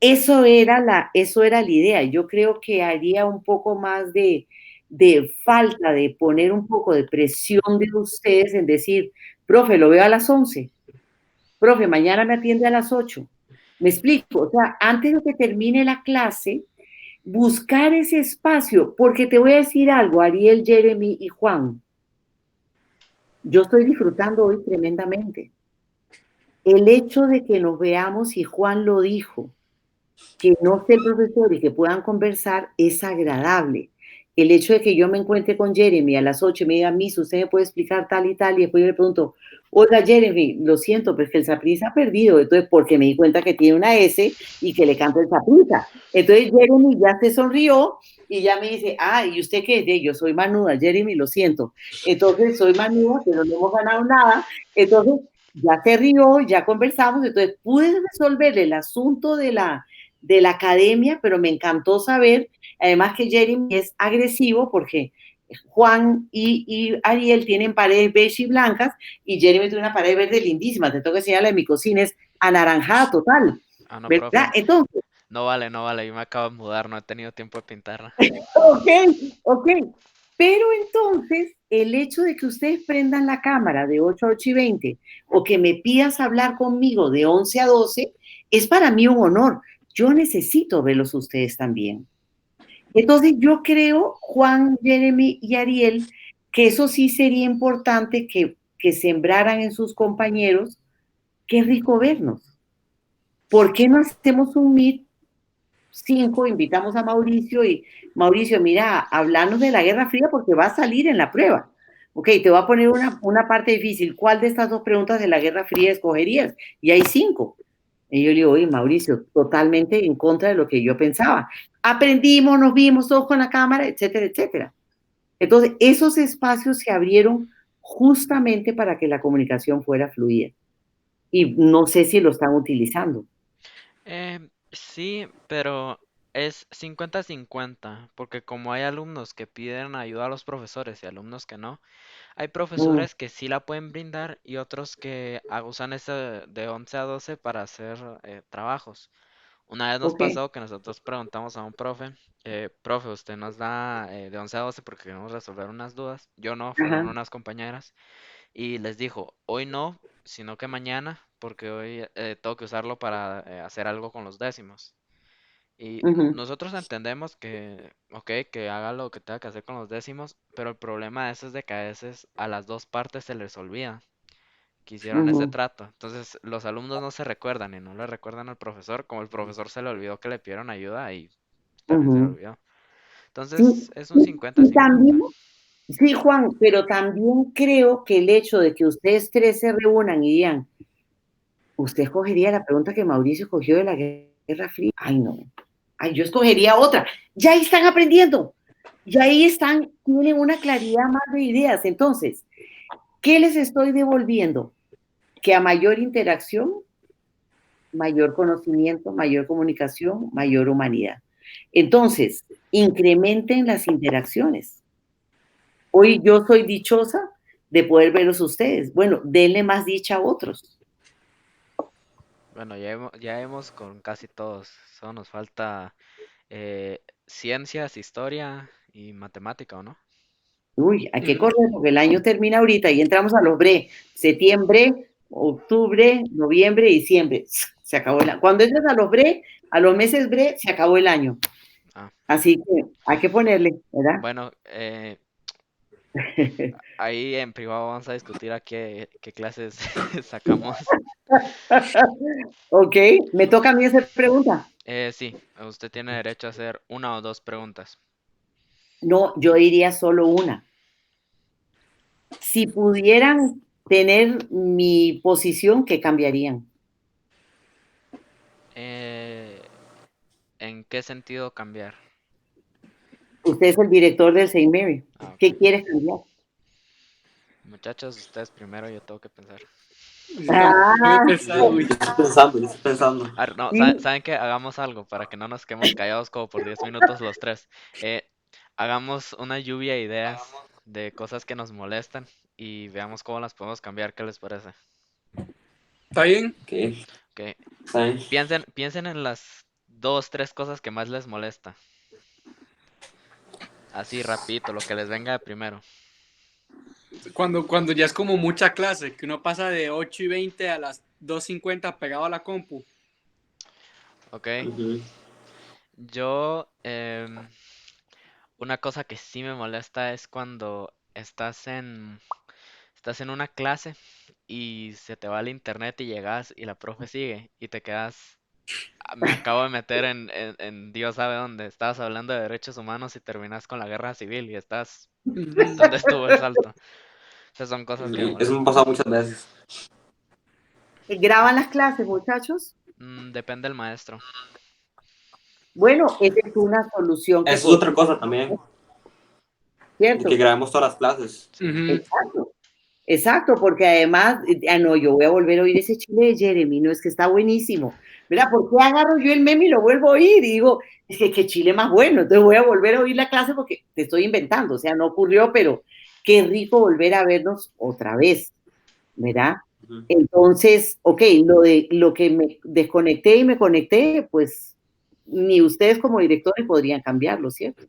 Eso era la idea. Yo creo que haría un poco más de falta de poner un poco de presión de ustedes en decir, profe, lo veo a las 11, profe, mañana me atiende a las 8. Me explico, o sea, antes de que termine la clase, buscar ese espacio, porque te voy a decir algo, Ariel, Jeremy y Juan, yo estoy disfrutando hoy tremendamente. El hecho de que nos veamos, y Juan lo dijo, que no esté el profesor y que puedan conversar es agradable. El hecho de que yo me encuentre con Jeremy a las 8 y me diga, Miss, usted me puede explicar tal y tal, y después yo le pregunto, oiga, Jeremy, lo siento, pero es que el Saprissa ha perdido, entonces porque me di cuenta que tiene una S y que le canta el Saprissa. Entonces Jeremy ya se sonrió y ya me dice, ah, ¿y usted qué es? Yo soy manuda, Jeremy, lo siento. Entonces soy manuda, pero no hemos ganado nada. Entonces ya se rió, ya conversamos, entonces pude resolver el asunto de la academia, pero me encantó saber, además que Jeremy es agresivo porque Juan y Ariel tienen paredes beige y blancas y Jeremy tiene una pared verde lindísima, te tengo que enseñar la de mi cocina, es anaranjada total, Ah, no, profe, ¿verdad? Entonces, no vale, no vale, yo me acabo de mudar, no he tenido tiempo de pintarla. ok, ok, pero entonces el hecho de que ustedes prendan la cámara de 8 a 8 y 20 o que me pidas hablar conmigo de 11 a 12 es para mí un honor. Yo necesito verlos ustedes también. Entonces yo creo, Juan, Jeremy y Ariel, que eso sí sería importante que sembraran en sus compañeros, qué rico vernos. ¿Por qué no hacemos un meet 5, invitamos a Mauricio y Mauricio, mira, hablarnos de la Guerra Fría porque va a salir en la prueba? Ok, te voy a poner una parte difícil. ¿Cuál de estas dos preguntas de la Guerra Fría escogerías? Y hay 5. Y yo le digo, oye, Mauricio, totalmente en contra de lo que yo pensaba. Aprendimos, nos vimos todos con la cámara, etcétera, etcétera. Entonces, esos espacios se abrieron justamente para que la comunicación fuera fluida. Y no sé si lo están utilizando. Sí, pero es 50-50, porque como hay alumnos que piden ayuda a los profesores y alumnos que no, hay Mm, profesores que sí la pueden brindar y otros que usan ese de 11 a 12 para hacer trabajos. Una vez nos ok. pasó que nosotros preguntamos a un profe, profe, usted nos da de 11 a 12 porque queremos resolver unas dudas. Yo no, fueron Ajá. unas compañeras. Y les dijo, hoy no, sino que mañana, porque hoy tengo que usarlo para hacer algo con los décimos. Y Ujú, nosotros entendemos que, ok, que haga lo que tenga que hacer con los décimos, pero el problema de eso es de que a veces a las dos partes se les olvida que hicieron ese ujú, trato. Entonces los alumnos no se recuerdan y no le recuerdan al profesor, como el profesor se le olvidó que le pidieron ayuda y también se le ujú. olvidó. Sí, Entonces es un y también, 50-50. sí, Juan, pero también creo que el hecho de que ustedes tres se reúnan y digan, usted escogería la pregunta que Mauricio escogió de la Guerra Fría. Ay, no. Ay, yo escogería otra. Ya ahí están aprendiendo. Ya ahí están, tienen una claridad más de ideas. Entonces, ¿qué les estoy devolviendo? Que a mayor interacción, mayor conocimiento, mayor comunicación, mayor humanidad. Entonces, incrementen las interacciones. Hoy yo soy dichosa de poder verlos ustedes. Bueno, denle más dicha a otros. Bueno, ya hemos con casi todos. Solo nos falta ciencias, historia y matemática, ¿o no? Uy, hay que Ujú. correr porque el año termina ahorita y entramos a los bre. Septiembre, octubre, noviembre, diciembre. Se acabó el año. Cuando entres a los bre, a los meses bre, se acabó el año. Ah, Así que hay que ponerle, ¿verdad? bueno, ahí en privado vamos a discutir a qué clases sacamos. Ok, me toca a mí hacer pregunta. Sí, usted tiene derecho a hacer una o dos preguntas. No, yo diría solo una. Si pudieran tener mi posición, ¿qué cambiarían? Eh, ¿En qué sentido cambiar? Usted es el director del Saint Mary. Ah, ok. ¿Qué quieres cambiar? Muchachos, ustedes primero, yo tengo que pensar. Está muy Ah, pesado, Yo güey. estoy pensando, yo estoy pensando. A ver, no, sí. ¿saben qué? Hagamos algo para que no nos quedemos callados como por 10 minutos los tres. Eh, Hagamos una lluvia de ideas de cosas que nos molestan y veamos cómo las podemos cambiar. ¿Qué les parece? ¿Está bien? Ok, Ok, está bien. piensen en las dos, tres cosas que más les molesta. Así, rapidito, lo que les venga de primero. Cuando ya es como mucha clase, que uno pasa de 8 y 20 a las 2:50 pegado a la compu. Ok, Ujú. yo, una cosa que sí me molesta es cuando estás en una clase y se te va el internet y llegas y la profe sigue y te quedas me acabo de meter en Dios sabe dónde. Estabas hablando de derechos humanos y terminas con la guerra civil y estás Ujú. donde estuvo el salto. Esas son cosas que me Sí, eso me ha molestan. pasado muchas veces. ¿Graban las clases, muchachos? Depende del maestro. Bueno, esa es una solución que Eso es otra podemos, cosa también, de que ¿cierto? grabemos todas las clases. Sí. Ujú. Exacto. Exacto, porque además, no, yo voy a volver a oír ese chile de Jeremy, no es que está buenísimo, ¿verdad? ¿Por qué agarro yo el meme y lo vuelvo a oír? Y digo, es que qué chile más bueno, entonces voy a volver a oír la clase porque te estoy inventando, o sea, no ocurrió, pero qué rico volver a vernos otra vez, ¿verdad? Ujú. Entonces, ok, lo que me desconecté y me conecté, pues ni ustedes como directores podrían cambiarlo, ¿cierto?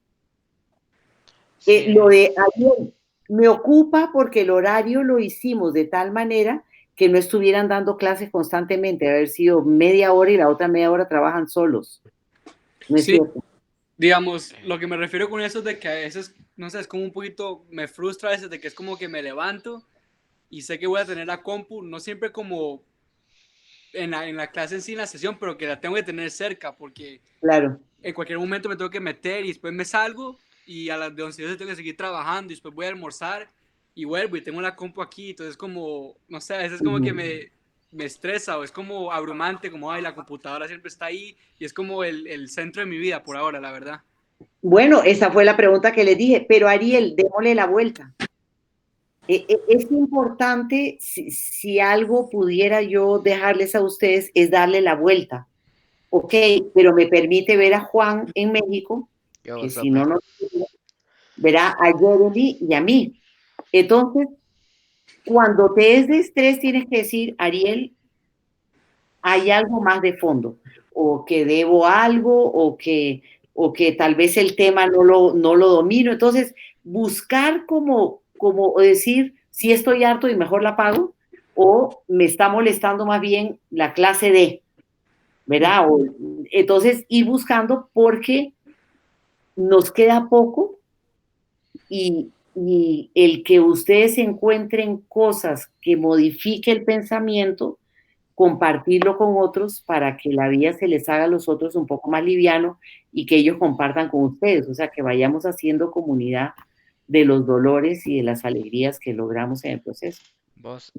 Lo Sí. de ayer me ocupa porque el horario lo hicimos de tal manera que no estuvieran dando clases constantemente, haber sido media hora y la otra media hora trabajan solos. ¿No es Sí, cierto? digamos, lo que me refiero con eso es de que a veces, no sé, es como un poquito, me frustra a veces de que es como que me levanto y sé que voy a tener la compu, no siempre como en la clase en sí, en la sesión, pero que la tengo que tener cerca porque Claro. en cualquier momento me tengo que meter y después me salgo y a las de 11 tengo que seguir trabajando y después voy a almorzar y vuelvo y tengo la compu aquí, entonces como, no sé, a veces como que Ujú. me estresa o es como abrumante, como, ay, la computadora siempre está ahí y es como el centro de mi vida por ahora, la verdad. Bueno, esa fue la pregunta que les dije, pero Ariel, démosle la vuelta. Es importante, si algo pudiera yo dejarles a ustedes, es darle la vuelta. Ok, pero me permite ver a Juan en México, Yo, que what's up, si no, man? no verá a Jeremy y a mí. Entonces, cuando te es de estrés, tienes que decir, Ariel, hay algo más de fondo, o que debo algo, o que tal vez el tema no lo domino. Entonces, buscar como decir, si estoy harto y mejor la pago, o me está molestando más bien la clase de, ¿verdad? Entonces, ir buscando porque nos queda poco y el que ustedes encuentren cosas que modifique el pensamiento, compartirlo con otros para que la vida se les haga a los otros un poco más liviano y que ellos compartan con ustedes, o sea, que vayamos haciendo comunidad de los dolores y de las alegrías que logramos en el proceso. Vos,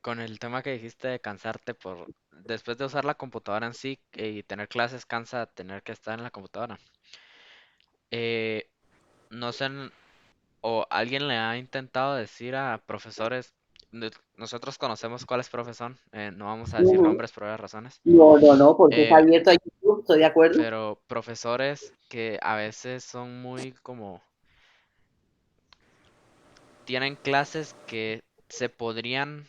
con el tema que dijiste de cansarte después de usar la computadora en sí y tener clases, cansa tener que estar en la computadora. Eh, no sé, o alguien le ha intentado decir a profesores, nosotros conocemos cuáles profes son, no vamos a decir Uh-huh. nombres por varias razones, No, no, no, porque está eh, abierto a YouTube, estoy de acuerdo. pero profesores que a veces son muy como, tienen clases que se podrían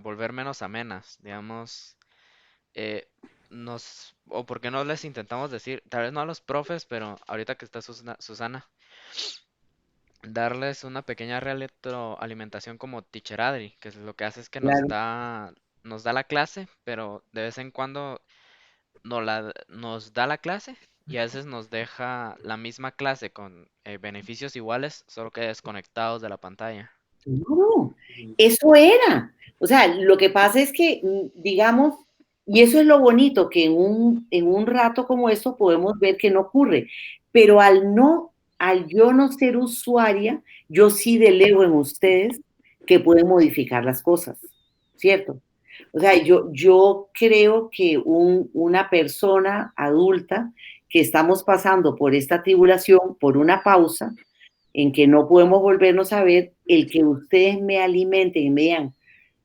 volver menos amenas, digamos, eh, o por qué no les intentamos decir, tal vez no a los profes, pero ahorita que está Susana, darles una pequeña retroalimentación como Teacher Adri, que es lo que hace es que Claro. nos da la clase, pero de vez en cuando nos da la clase y a veces nos deja la misma clase con beneficios iguales, solo que desconectados de la pantalla. No, eso era. O sea, lo que pasa es que, digamos, y eso es lo bonito, que en un rato como esto podemos ver que no ocurre, pero al yo no ser usuaria, yo sí delego en ustedes que pueden modificar las cosas, ¿cierto? O sea, yo creo que una persona adulta que estamos pasando por esta tribulación, por una pausa, en que no podemos volvernos a ver, el que ustedes me alimenten y me digan,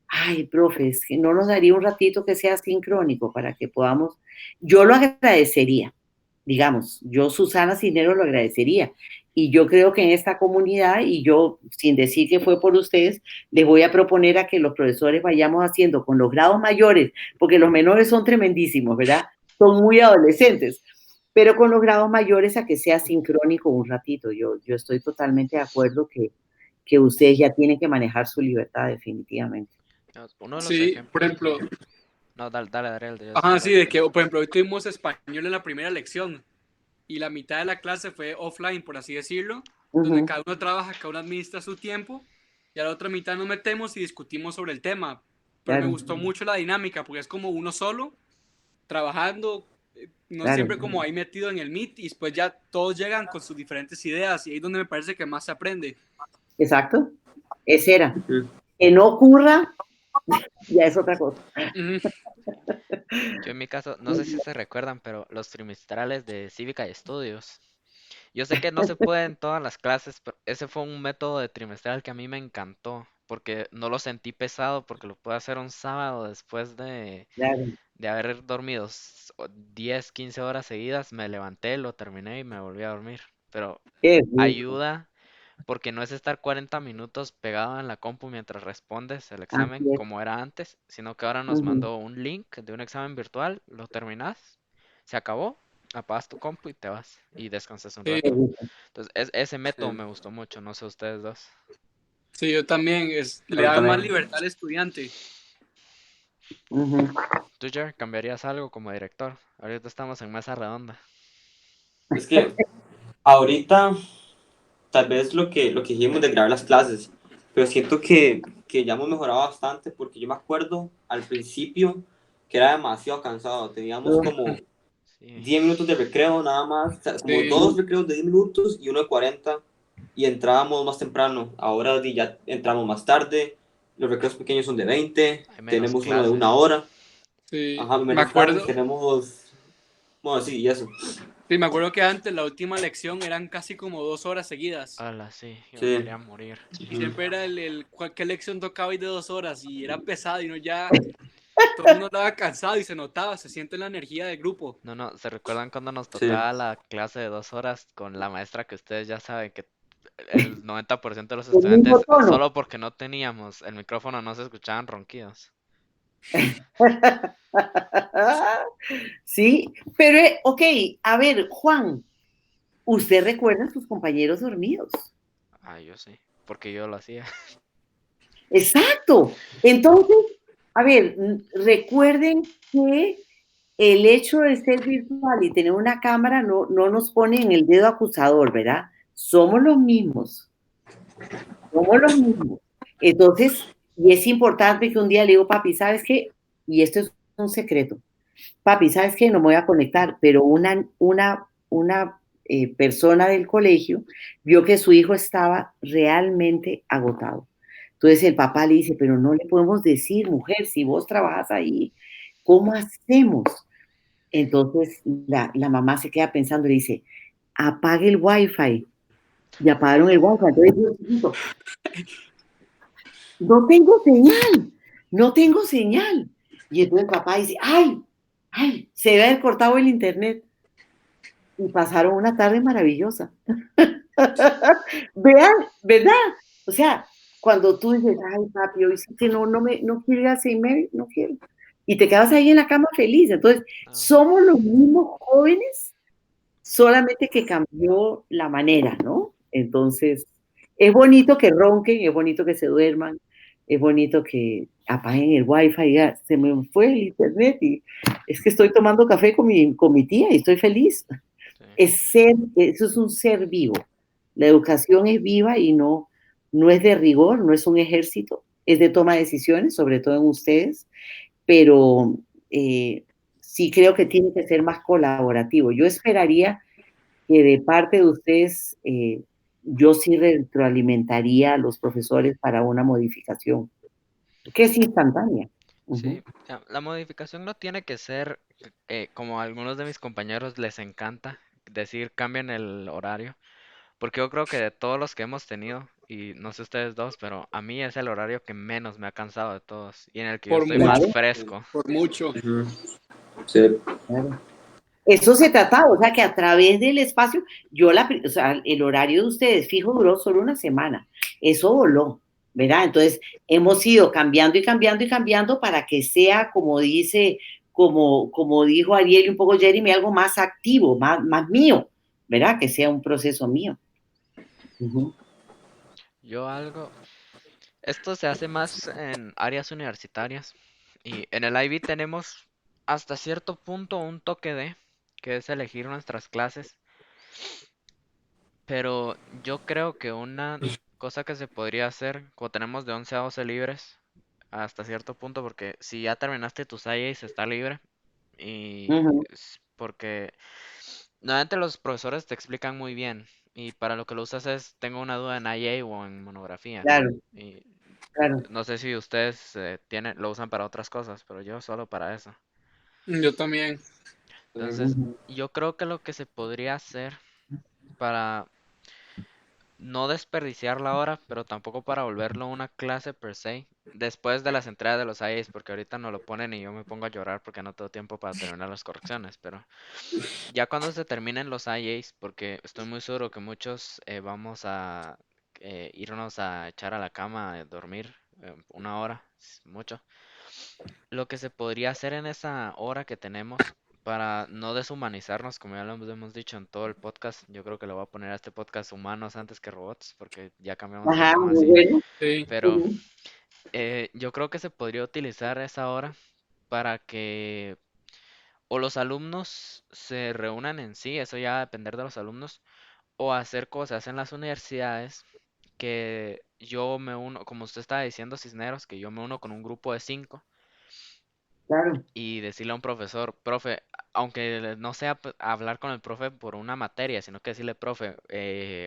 ay, profe, es que no nos daría un ratito que sea sincrónico para que podamos, yo lo agradecería, digamos, yo Susana Cisneros lo agradecería. Y yo creo que en esta comunidad, y yo, sin decir que fue por ustedes, les voy a proponer a que los profesores vayamos haciendo con los grados mayores, porque los menores son tremendísimos, ¿verdad? Son muy adolescentes, pero con los grados mayores a que sea sincrónico un ratito. Yo estoy totalmente de acuerdo que ustedes ya tienen que manejar su libertad definitivamente. Digamos, uno de los Sí, por ejemplos, ejemplo, no, dale, Darrell, yo ajá, después sí, doy mi de que, opinión. por ejemplo, hoy tuvimos español en la primera lección y la mitad de la clase fue offline, por así decirlo, donde Ujú, cada uno trabaja, cada uno administra su tiempo y a la otra mitad nos metemos y discutimos sobre el tema. Pero me claro. gustó mucho la dinámica porque es como uno solo trabajando, no Claro, siempre como ahí metido en el Meet y después ya todos llegan con sus diferentes ideas y ahí es donde me parece que más se aprende. exacto. Ese era. Ujú. Que no ocurra, ya es otra cosa. Ujú. Yo en mi caso, no sé si se recuerdan, pero los trimestrales de Cívica y Estudios. Yo sé que no se puede en todas las clases, pero ese fue un método de trimestral que a mí me encantó, porque no lo sentí pesado, porque lo puedo hacer un sábado después Claro, de haber dormido 10, 15 horas seguidas, me levanté, lo terminé y me volví a dormir. Pero qué rico. ayuda porque no es estar 40 minutos pegado en la compu mientras respondes el examen Así es. como era antes, sino que ahora nos Ujú. mandó un link de un examen virtual, lo terminas, se acabó, apagas tu compu y te vas y descansas un Sí, Qué rato. rico. Entonces, ese método Sí. me gustó mucho, no sé ustedes dos. sí, yo también, A le mí da más también. libertad al estudiante. Ujú. ¿Tú, Jer, cambiarías algo como director? Ahorita estamos en mesa redonda. Es que ahorita, tal vez lo que dijimos de grabar las clases, pero siento que ya hemos mejorado bastante porque yo me acuerdo al principio que era demasiado cansado. Teníamos como Sí, 10 minutos de recreo nada más, o sea, como Sí, dos recreos de 10 minutos y uno de 40 y entrábamos más temprano. Ahora ya entramos más tarde, los recreos pequeños son de 20, hay menos tenemos uno de clases. 1 hora, sí, ajá, me menos clases, acuerdo, tenemos, bueno, sí, y eso. sí, me acuerdo que antes la última lección eran casi como 2 horas seguidas. Hola, sí, yo me Sí. quería morir. Y Ujú. siempre era cualquier lección tocaba y de 2 horas y era pesado y no ya, todo el mundo estaba cansado y se notaba, se siente la energía del grupo. No, no, ¿se recuerdan cuando nos Sí. tocaba la clase de 2 horas con la maestra que ustedes ya saben que el 90% de los El mismo estudiantes, tono. solo porque no teníamos el micrófono, no se escuchaban ronquidos? Sí, pero, ok, a ver, Juan, ¿usted recuerda a sus compañeros dormidos? Ah, yo sí, porque yo lo hacía. Exacto. Entonces, a ver, recuerden que el hecho de ser virtual y tener una cámara no nos pone en el dedo acusador, ¿verdad? Somos los mismos, somos los mismos. Entonces, y es importante que un día le digo, papi, ¿sabes qué? Y esto es un secreto. Papi, ¿sabes qué? No me voy a conectar, pero una persona del colegio vio que su hijo estaba realmente agotado. Entonces el papá le dice, pero no le podemos decir, mujer, si vos trabajas ahí, ¿cómo hacemos? Entonces la mamá se queda pensando y le dice, apague el wifi. Y apagaron el wifi. Entonces yo digo, no tengo señal, no tengo señal. Y entonces el papá dice, ay, se debe haber cortado el internet. Y pasaron una tarde maravillosa. Vean, ¿verdad? O sea, cuando tú dices, ay, papi, hoy sí que no quiero ir a Saint Mary, no quiero. Y te quedas ahí en la cama feliz. Entonces, No, somos los mismos jóvenes, solamente que cambió la manera, ¿no? Entonces, es bonito que ronquen, es bonito que se duerman, es bonito que apaguen el wifi, y ya se me fue el internet y es que estoy tomando café con mi tía y estoy feliz. sí. Eso es un ser vivo. La educación es viva y no es de rigor, no es un ejército, es de toma de decisiones, sobre todo en ustedes, pero sí creo que tiene que ser más colaborativo. Yo esperaría que de parte de ustedes, yo sí retroalimentaría a los profesores para una modificación, que es instantánea. Sí, Ujú. la modificación no tiene que ser como a algunos de mis compañeros les encanta decir cambien el horario, porque yo creo que de todos los que hemos tenido, y no sé ustedes dos, pero a mí es el horario que menos me ha cansado de todos y en el que yo Por estoy más mucho, Claro, fresco. por mucho. Ujú. Sí. claro. Eso se trataba, o sea, que a través del espacio, o sea, el horario de ustedes fijo duró solo una semana. Eso voló, ¿verdad? Entonces, hemos ido cambiando y cambiando y cambiando para que sea, como dice, como dijo Ariel y un poco Jeremy, algo más activo, más mío, ¿verdad? Que sea un proceso mío. Ujú. Yo algo, esto se hace más en áreas universitarias y en el IB tenemos hasta cierto punto un toque de, que es elegir nuestras clases. Pero yo creo que una cosa que se podría hacer, como tenemos de 11 a 12 libres, hasta cierto punto, porque si ya terminaste tu SAIS está libre, y Ujú. porque normalmente los profesores te explican muy bien y para lo que lo usas es, tengo una duda en IA o en monografía. Claro, Y claro. no sé si ustedes lo usan para otras cosas, pero yo solo para eso. Yo también. Entonces, Ujú. yo creo que lo que se podría hacer para no desperdiciar la hora, pero tampoco para volverlo una clase per se, después de las entregas de los IAs, porque ahorita no lo ponen y yo me pongo a llorar porque no tengo tiempo para terminar las correcciones, pero ya cuando se terminen los IAs, porque estoy muy seguro que muchos vamos a irnos a echar a la cama, a dormir 1 hora, es mucho. Lo que se podría hacer en esa hora que tenemos para no deshumanizarnos, como ya lo hemos dicho en todo el podcast, yo creo que le voy a poner a este podcast humanos antes que robots, porque ya cambiamos el Ajá, tema muy así. bueno. Sí. Pero Ujú. yo creo que se podría utilizar esa hora para que o los alumnos se reúnan en sí, eso ya va a depender de los alumnos, o hacer cosas en las universidades que yo me uno, como usted estaba diciendo, Cisneros, que yo me uno con un grupo de 5 Claro, y decirle a un profesor, profe, aunque no sea hablar con el profe por una materia, sino que decirle, profe,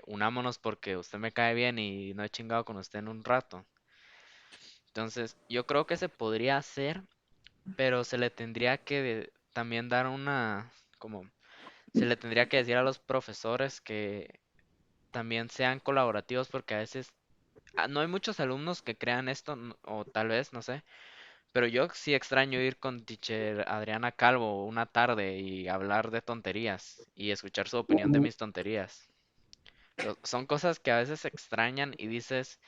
unámonos porque usted me cae bien y no he chingado con usted en un rato. Entonces, yo creo que se podría hacer, pero se le tendría que también dar como, se le tendría que decir a los profesores que también sean colaborativos porque a veces no hay muchos alumnos que crean esto, o tal vez, no sé, pero yo sí extraño ir con teacher Adriana Calvo una tarde y hablar de tonterías y escuchar su opinión de ujú, mis tonterías. Son cosas que a veces se extrañan y dices,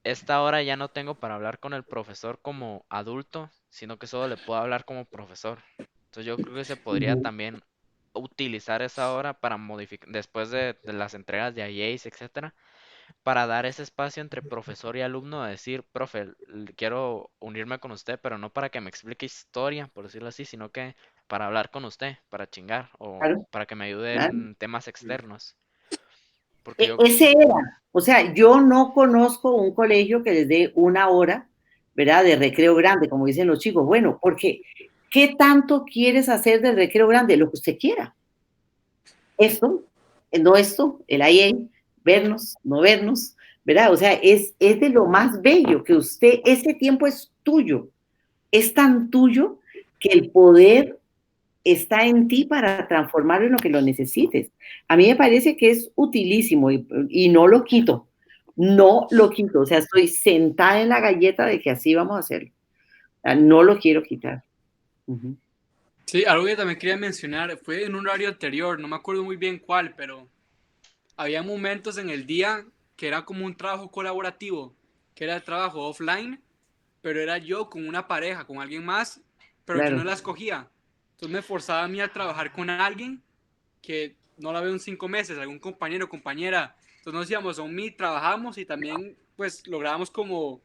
esta hora ya no tengo para hablar con el profesor como adulto, sino que solo le puedo hablar como profesor. Entonces yo creo que se podría ujú. también utilizar esa hora para modificar, después de las entregas de IAs, etcétera, para dar ese espacio entre profesor y alumno, de decir, profe, quiero unirme con usted, pero no para que me explique historia, por decirlo así, sino que para hablar con usted, para chingar, o Claro, para que me ayude claro. en temas externos. Porque yo, Ese era, o sea, yo no conozco un colegio que les dé 1 hora, ¿verdad? De recreo grande, como dicen los chicos. Bueno, porque ¿qué tanto quieres hacer del recreo grande? Lo que usted quiera. Esto, no esto, el IA, vernos, no vernos, ¿verdad? O sea, es de lo más bello que usted, ese tiempo es tuyo, es tan tuyo que el poder está en ti para transformarlo en lo que lo necesites. A mí me parece que es utilísimo y no lo quito, no lo quito, o sea, estoy sentada en la galleta de que así vamos a hacerlo. O sea, no lo quiero quitar. Ujú. Sí, algo que también quería mencionar fue en un horario anterior, no me acuerdo muy bien cuál, pero había momentos en el día que era como un trabajo colaborativo, que era el trabajo offline, pero era yo con una pareja, con alguien más, pero yo no Claro, la escogía. Entonces me forzaba a mí a trabajar con alguien que no la veo en 5 meses, algún compañero o compañera. Entonces nos íbamos a un meet, trabajamos y también pues lográbamos como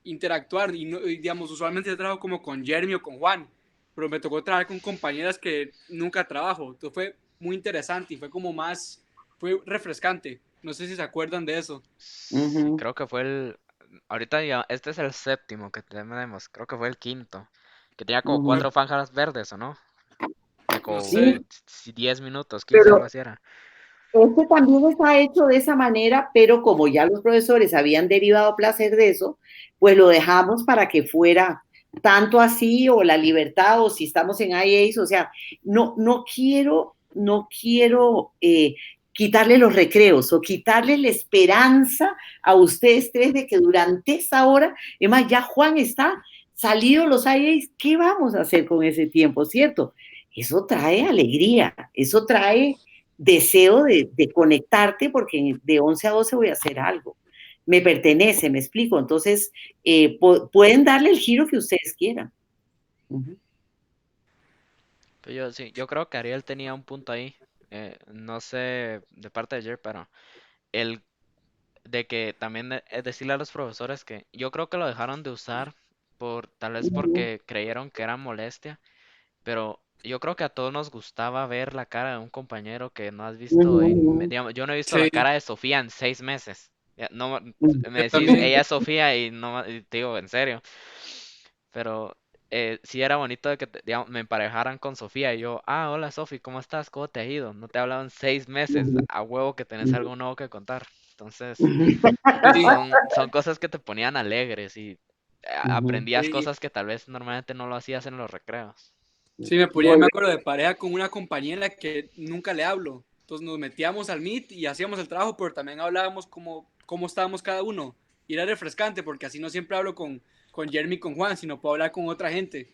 interactuar y, no, y, digamos, usualmente yo trabajo como con Jeremy o con Juan, pero me tocó trabajar con compañeras que nunca trabajo. Entonces fue muy interesante y fue como más, fue refrescante. No sé si se acuerdan de eso. ujú, creo que fue ahorita ya, este es el séptimo que tenemos, creo que fue el quinto, que tenía como ujú. 4 franjas verdes, ¿o no? De No como sé. Sí, 10 minutos, 15, algo pero así era. este también está hecho de esa manera, pero como ya los profesores habían derivado placer de eso, pues lo dejamos para que fuera tanto así o la libertad o si estamos en IAs, o sea, no quiero quitarle los recreos o quitarle la esperanza a ustedes tres de que durante esa hora, es más, ya Juan está salido los IAs, ¿qué vamos a hacer con ese tiempo, cierto? Eso trae alegría, eso trae deseo de conectarte porque de 11 a 12 voy a hacer algo. Me pertenece, me explico. Entonces, pueden darle el giro que ustedes quieran. Uh -huh. Pero yo sí, yo creo que Ariel tenía un punto ahí, no sé de parte de Jer, pero el de que también decirle a los profesores que yo creo que lo dejaron de usar tal vez porque creyeron que era molestia, pero yo creo que a todos nos gustaba ver la cara de un compañero que no has Uh visto -huh. digamos, yo no he visto la Sí, cara de Sofía en 6 meses. No, me yo decís, también. ella es Sofía y no, y te digo, en serio. Pero sí era bonito de que digamos, me emparejaran con Sofía y yo, hola Sofi, ¿cómo estás? ¿Cómo te ha ido? No te he hablado en 6 meses, Ujú, a huevo que tenés ujú, algo nuevo que contar. Entonces, Sí, son cosas que te ponían alegres y ujú. aprendías sí, cosas que tal vez normalmente no lo hacías en los recreos. sí, me ponía, me Bueno, acuerdo de pareja con una compañera que nunca le hablo. Entonces nos metíamos al Meet y hacíamos el trabajo, pero también hablábamos cómo estábamos cada uno. Y era refrescante porque así no siempre hablo con Jeremy y con Juan, sino puedo hablar con otra gente.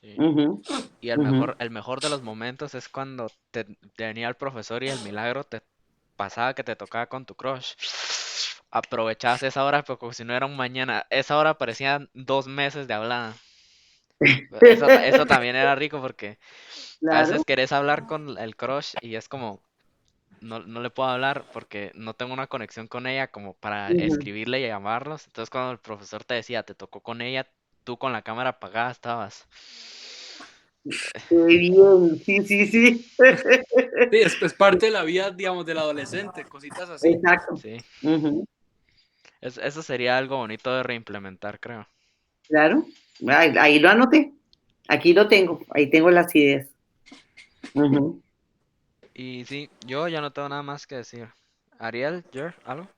Sí. ujú, Y ujú. el mejor de los momentos es cuando te venía el profesor y el milagro te pasaba que te tocaba con tu crush. Aprovechabas esa hora, pero como si no era un mañana. Esa hora parecían 2 meses de hablada. Eso también era rico porque a Claro. veces querés hablar con el crush y es como, no le puedo hablar porque no tengo una conexión con ella como para Ujú. escribirle y llamarlos. Entonces cuando el profesor te decía, te tocó con ella, tú con la cámara apagada estabas. Qué bien, sí, sí, sí. Sí, es parte de la vida, digamos, del adolescente, cositas así. Exacto. Sí, Ujú, eso sería algo bonito de reimplementar, creo. claro. Ahí lo anoté. Aquí lo tengo. Ahí tengo las ideas. Ujú. Y sí, yo ya no tengo nada más que decir. Ariel, Jer, ¿algo?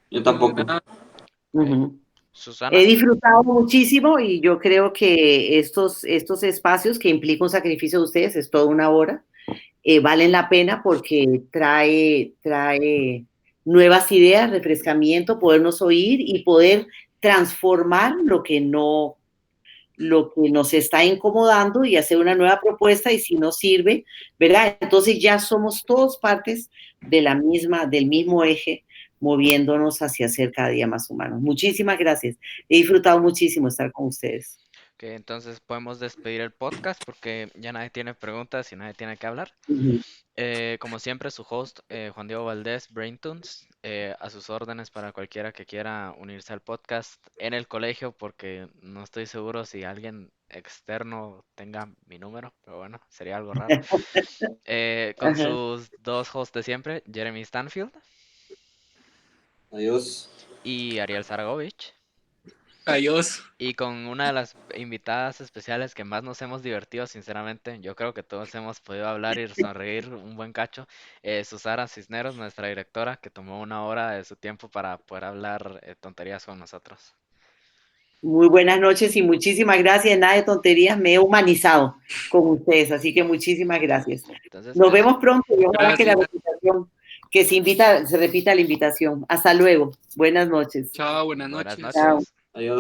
Yo tampoco. Nada, Ok. Ujú. He Susana, disfrutado muchísimo y yo creo que estos espacios que implica un sacrificio de ustedes, es toda una hora, valen la pena porque trae nuevas ideas, refrescamiento, podernos oír y poder transformar lo que nos está incomodando y hacer una nueva propuesta y si no sirve, ¿verdad? Entonces ya somos todos partes del mismo eje, moviéndonos hacia ser cada día más humanos. Muchísimas gracias. He disfrutado muchísimo estar con ustedes. que entonces podemos despedir el podcast porque ya nadie tiene preguntas y nadie tiene que hablar. Ujú. Como siempre, su host, Juan Diego Valdés, BrainTunes, a sus órdenes para cualquiera que quiera unirse al podcast en el colegio, porque no estoy seguro si alguien externo tenga mi número, pero bueno, sería algo raro. Con Ajá. sus dos hosts de siempre, Jeremy Stanfield Adiós. y Ariel Zaragovich. adiós. Y con una de las invitadas especiales que más nos hemos divertido, sinceramente, yo creo que todos hemos podido hablar y sonreír un buen cacho, Susana Cisneros, nuestra directora, que tomó una hora de su tiempo para poder hablar tonterías con nosotros. Muy buenas noches y muchísimas gracias. Nada de tonterías, me he humanizado con ustedes, así que muchísimas gracias. Entonces, Nos eso. vemos pronto y ojalá que Gracias. se repita la invitación. Hasta luego. Buenas noches. Chao, buenas Buenas noches. Chao. noches. Adiós.